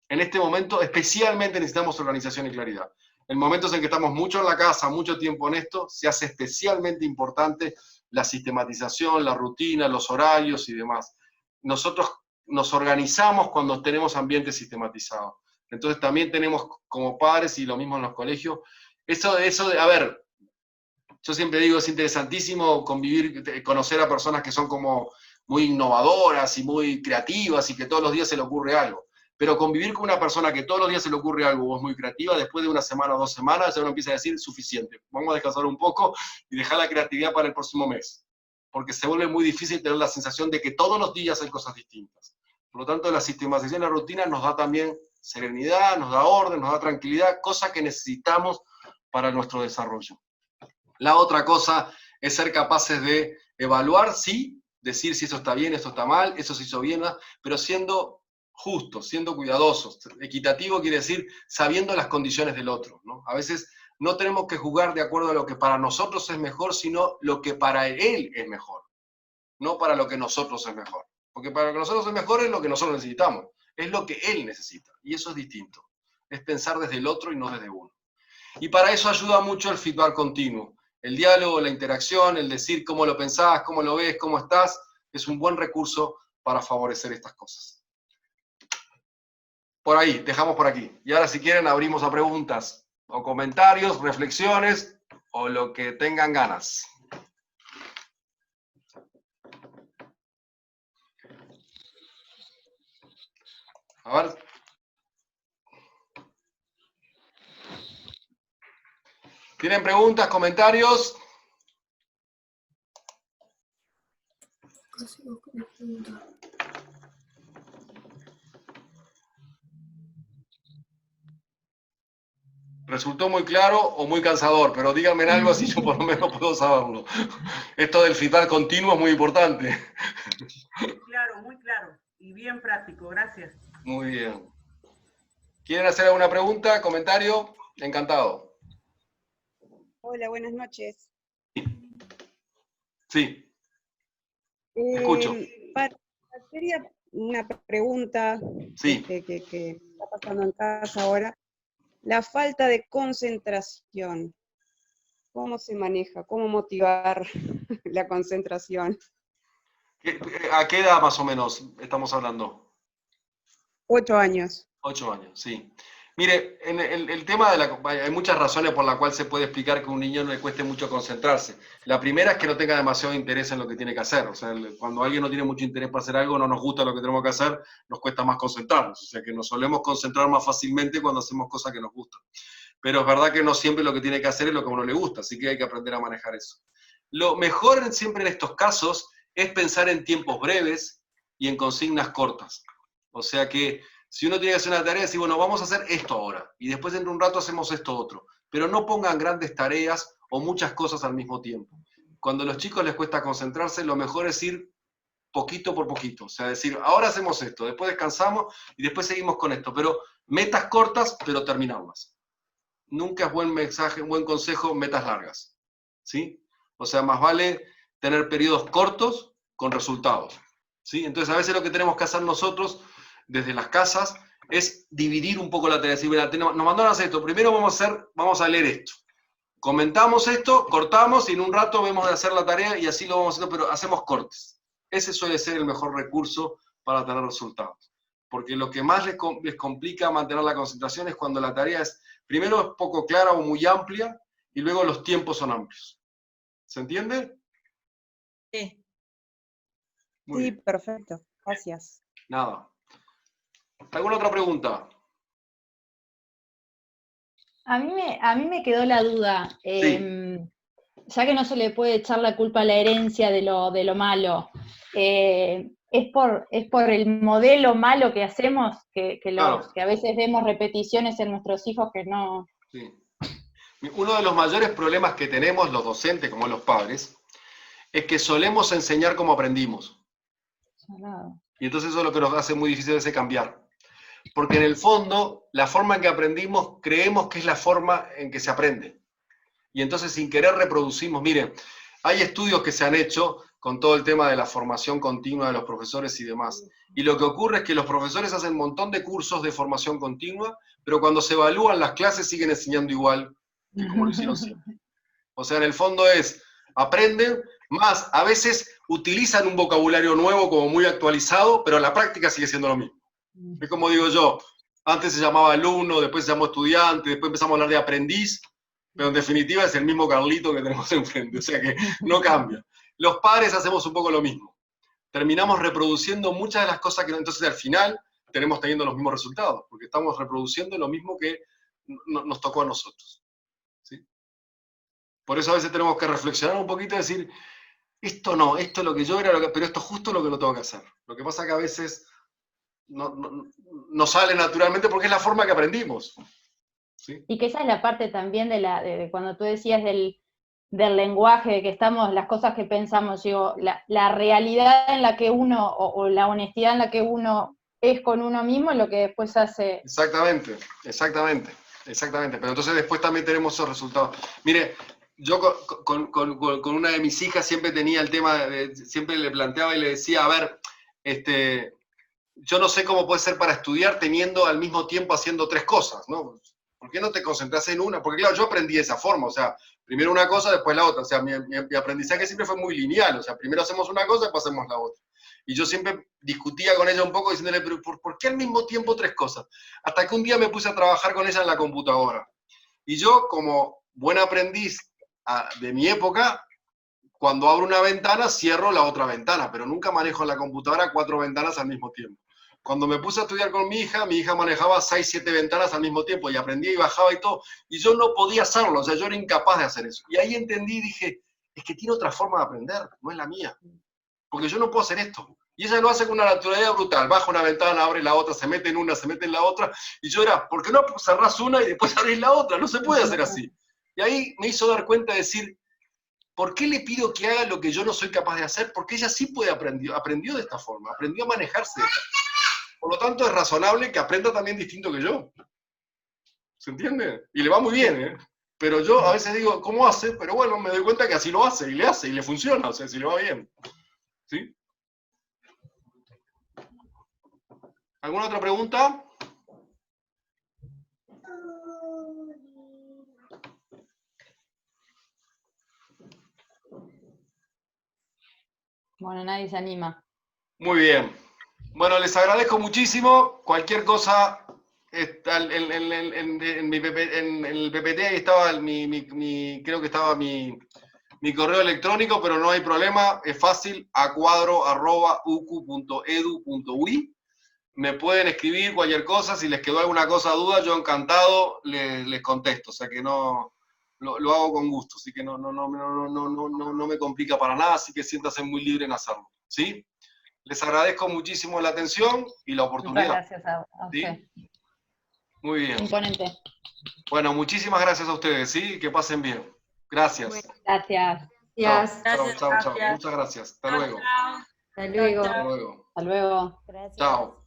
En este momento especialmente necesitamos organización y claridad. En momentos en que estamos mucho en la casa, mucho tiempo en esto, se hace especialmente importante la sistematización, la rutina, los horarios y demás. Nosotros nos organizamos cuando tenemos ambientes sistematizados. Entonces también tenemos como padres, y lo mismo en los colegios, eso de, a ver, yo siempre digo, es interesantísimo convivir, conocer a personas que son como muy innovadoras y muy creativas y que todos los días se le ocurre algo. Pero convivir con una persona que todos los días se le ocurre algo o es muy creativa, después de una semana o 2 semanas ya uno empieza a decir, suficiente, vamos a descansar un poco y dejar la creatividad para el próximo mes. Porque se vuelve muy difícil tener la sensación de que todos los días hay cosas distintas. Por lo tanto, la sistematización de la rutina nos da también serenidad, nos da orden, nos da tranquilidad, cosa que necesitamos para nuestro desarrollo. La otra cosa es ser capaces de evaluar, sí, decir si eso está bien, esto está mal, eso se hizo bien, pero siendo justos, siendo cuidadosos. Equitativo quiere decir sabiendo las condiciones del otro, ¿no? A veces no tenemos que jugar de acuerdo a lo que para nosotros es mejor, sino lo que para él es mejor, no para lo que nosotros es mejor. Porque para lo que nosotros es mejor es lo que nosotros necesitamos, es lo que él necesita, y eso es distinto. Es pensar desde el otro y no desde uno. Y para eso ayuda mucho el feedback continuo. El diálogo, la interacción, el decir cómo lo pensás, cómo lo ves, cómo estás, es un buen recurso para favorecer estas cosas. Por ahí, dejamos por aquí. Y ahora si quieren abrimos a preguntas, o comentarios, reflexiones, o lo que tengan ganas. A ver. ¿Tienen preguntas, comentarios? Resultó muy claro o muy cansador, pero díganme algo así yo por lo menos puedo saberlo. Esto del feedback continuo es muy importante. Muy claro y bien práctico, gracias. Muy bien. ¿Quieren hacer alguna pregunta, comentario? Encantado. Hola, buenas noches. Sí. Escucho. Sería una pregunta sí. que está pasando en casa ahora. La falta de concentración. ¿Cómo se maneja? ¿Cómo motivar la concentración? ¿A qué edad más o menos estamos hablando? 8 años. 8 años, sí. Mire, en el tema de hay muchas razones por las cuales se puede explicar que a un niño no le cueste mucho concentrarse. La primera es que no tenga demasiado interés en lo que tiene que hacer. O sea, cuando alguien no tiene mucho interés para hacer algo, no nos gusta lo que tenemos que hacer, nos cuesta más concentrarnos. O sea, que nos solemos concentrar más fácilmente cuando hacemos cosas que nos gustan. Pero es verdad que no siempre lo que tiene que hacer es lo que a uno le gusta, así que hay que aprender a manejar eso. Lo mejor siempre en estos casos es pensar en tiempos breves y en consignas cortas. O sea que si uno tiene que hacer una tarea, decir, bueno, vamos a hacer esto ahora, y después dentro de un rato hacemos esto otro. Pero no pongan grandes tareas o muchas cosas al mismo tiempo. Cuando a los chicos les cuesta concentrarse, lo mejor es ir poquito por poquito. O sea, decir, ahora hacemos esto, después descansamos y después seguimos con esto. Pero metas cortas, pero terminarlas. Nunca es buen mensaje, un buen consejo, metas largas. ¿Sí? O sea, más vale tener periodos cortos con resultados. ¿Sí? Entonces, a veces lo que tenemos que hacer nosotros desde las casas es dividir un poco la tarea. Decir, mira, nos mandaron a hacer esto, primero vamos a leer esto. Comentamos esto, cortamos y en un rato vemos de hacer la tarea y así lo vamos haciendo, pero hacemos cortes. Ese suele ser el mejor recurso para tener resultados. Porque lo que más les complica mantener la concentración es cuando la tarea es, primero es poco clara o muy amplia y luego los tiempos son amplios. ¿Se entiende? Sí. Muy Sí, bien. perfecto. Gracias. Nada. ¿Alguna otra pregunta? A mí me quedó la duda, ya que no se le puede echar la culpa a la herencia de lo malo, es por el modelo malo que hacemos, Claro. que a veces vemos repeticiones en nuestros hijos que no... Sí. Uno de los mayores problemas que tenemos los docentes, como los padres, es que solemos enseñar como aprendimos. Y entonces eso es lo que nos hace muy difícil ese cambiar. Porque en el fondo, la forma en que aprendimos, creemos que es la forma en que se aprende. Y entonces sin querer reproducimos. Miren, hay estudios que se han hecho con todo el tema de la formación continua de los profesores y demás. Y lo que ocurre es que los profesores hacen un montón de cursos de formación continua, pero cuando se evalúan las clases siguen enseñando igual que como lo hicieron siempre. O sea, en el fondo es, aprenden, más a veces utilizan un vocabulario nuevo como muy actualizado, pero la práctica sigue siendo lo mismo. Es como digo yo, antes se llamaba alumno, después se llamó estudiante, después empezamos a hablar de aprendiz, pero en definitiva es el mismo Carlito que tenemos enfrente, o sea que no cambia. Los padres hacemos un poco lo mismo. Terminamos reproduciendo muchas de las cosas que entonces al final tenemos teniendo los mismos resultados, porque estamos reproduciendo lo mismo que nos tocó a nosotros. ¿Sí? Por eso a veces tenemos que reflexionar un poquito y decir, esto no, esto es lo que yo era, pero esto es justo lo que no tengo que hacer. Lo que pasa es que a veces no sale naturalmente porque es la forma que aprendimos. ¿Sí? Y que esa es la parte también de cuando tú decías del lenguaje, de que estamos, las cosas que pensamos, digo, la realidad en la que uno, o la honestidad en la que uno es con uno mismo, es lo que después hace... Exactamente. Pero entonces después también tenemos esos resultados. Mire, yo con una de mis hijas siempre tenía el tema, siempre le planteaba y le decía, a ver, yo no sé cómo puede ser para estudiar teniendo al mismo tiempo haciendo tres cosas, ¿no? ¿Por qué no te concentras en una? Porque claro, yo aprendí de esa forma, o sea, primero una cosa, después la otra. O sea, mi aprendizaje siempre fue muy lineal, o sea, primero hacemos una cosa, después hacemos la otra. Y yo siempre discutía con ella un poco diciéndole, pero ¿por qué al mismo tiempo tres cosas? Hasta que un día me puse a trabajar con ella en la computadora. Y yo, como buen aprendiz de mi época, cuando abro una ventana, cierro la otra ventana, pero nunca manejo en la computadora 4 ventanas al mismo tiempo. Cuando me puse a estudiar con mi hija manejaba 6, 7 ventanas al mismo tiempo y aprendía y bajaba y todo, y yo no podía hacerlo, o sea, yo era incapaz de hacer eso. Y ahí entendí y dije, es que tiene otra forma de aprender, no es la mía, porque yo no puedo hacer esto. Y ella lo hace con una naturalidad brutal, baja una ventana, abre la otra, se mete en una, se mete en la otra, y yo era, ¿por qué no cerrás una y después abrís la otra? No se puede hacer así. Y ahí me hizo dar cuenta de decir, ¿por qué le pido que haga lo que yo no soy capaz de hacer? Porque ella sí puede aprendió de esta forma, aprendió a manejarse de esta forma. Por lo tanto, es razonable que aprenda también distinto que yo. ¿Se entiende? Y le va muy bien, ¿eh? Pero yo a veces digo, ¿cómo hace? Pero bueno, me doy cuenta que así lo hace, y le funciona, o sea, si le va bien. ¿Sí? ¿Alguna otra pregunta? Bueno, nadie se anima. Muy bien. Bueno, les agradezco muchísimo. Cualquier cosa está en el PPT ahí estaba creo que estaba mi correo electrónico, pero no hay problema, es fácil, acuadro@ucu.edu.uy. Me pueden escribir cualquier cosa, si les quedó alguna duda, yo encantado les contesto, o sea que no, lo hago con gusto, así que no me complica para nada, así que siéntanse muy libre en hacerlo, ¿sí? Les agradezco muchísimo la atención y la oportunidad. Muchas gracias a usted. ¿Sí? Muy bien. Imponente. Bueno, muchísimas gracias a ustedes, ¿sí? Que pasen bien. Gracias. Bueno, Gracias. gracias. Chao, Gracias, chao, chao. gracias. Muchas gracias. Hasta Chao, luego. chao. Hasta luego. Hasta luego. Hasta luego. Gracias. Chao.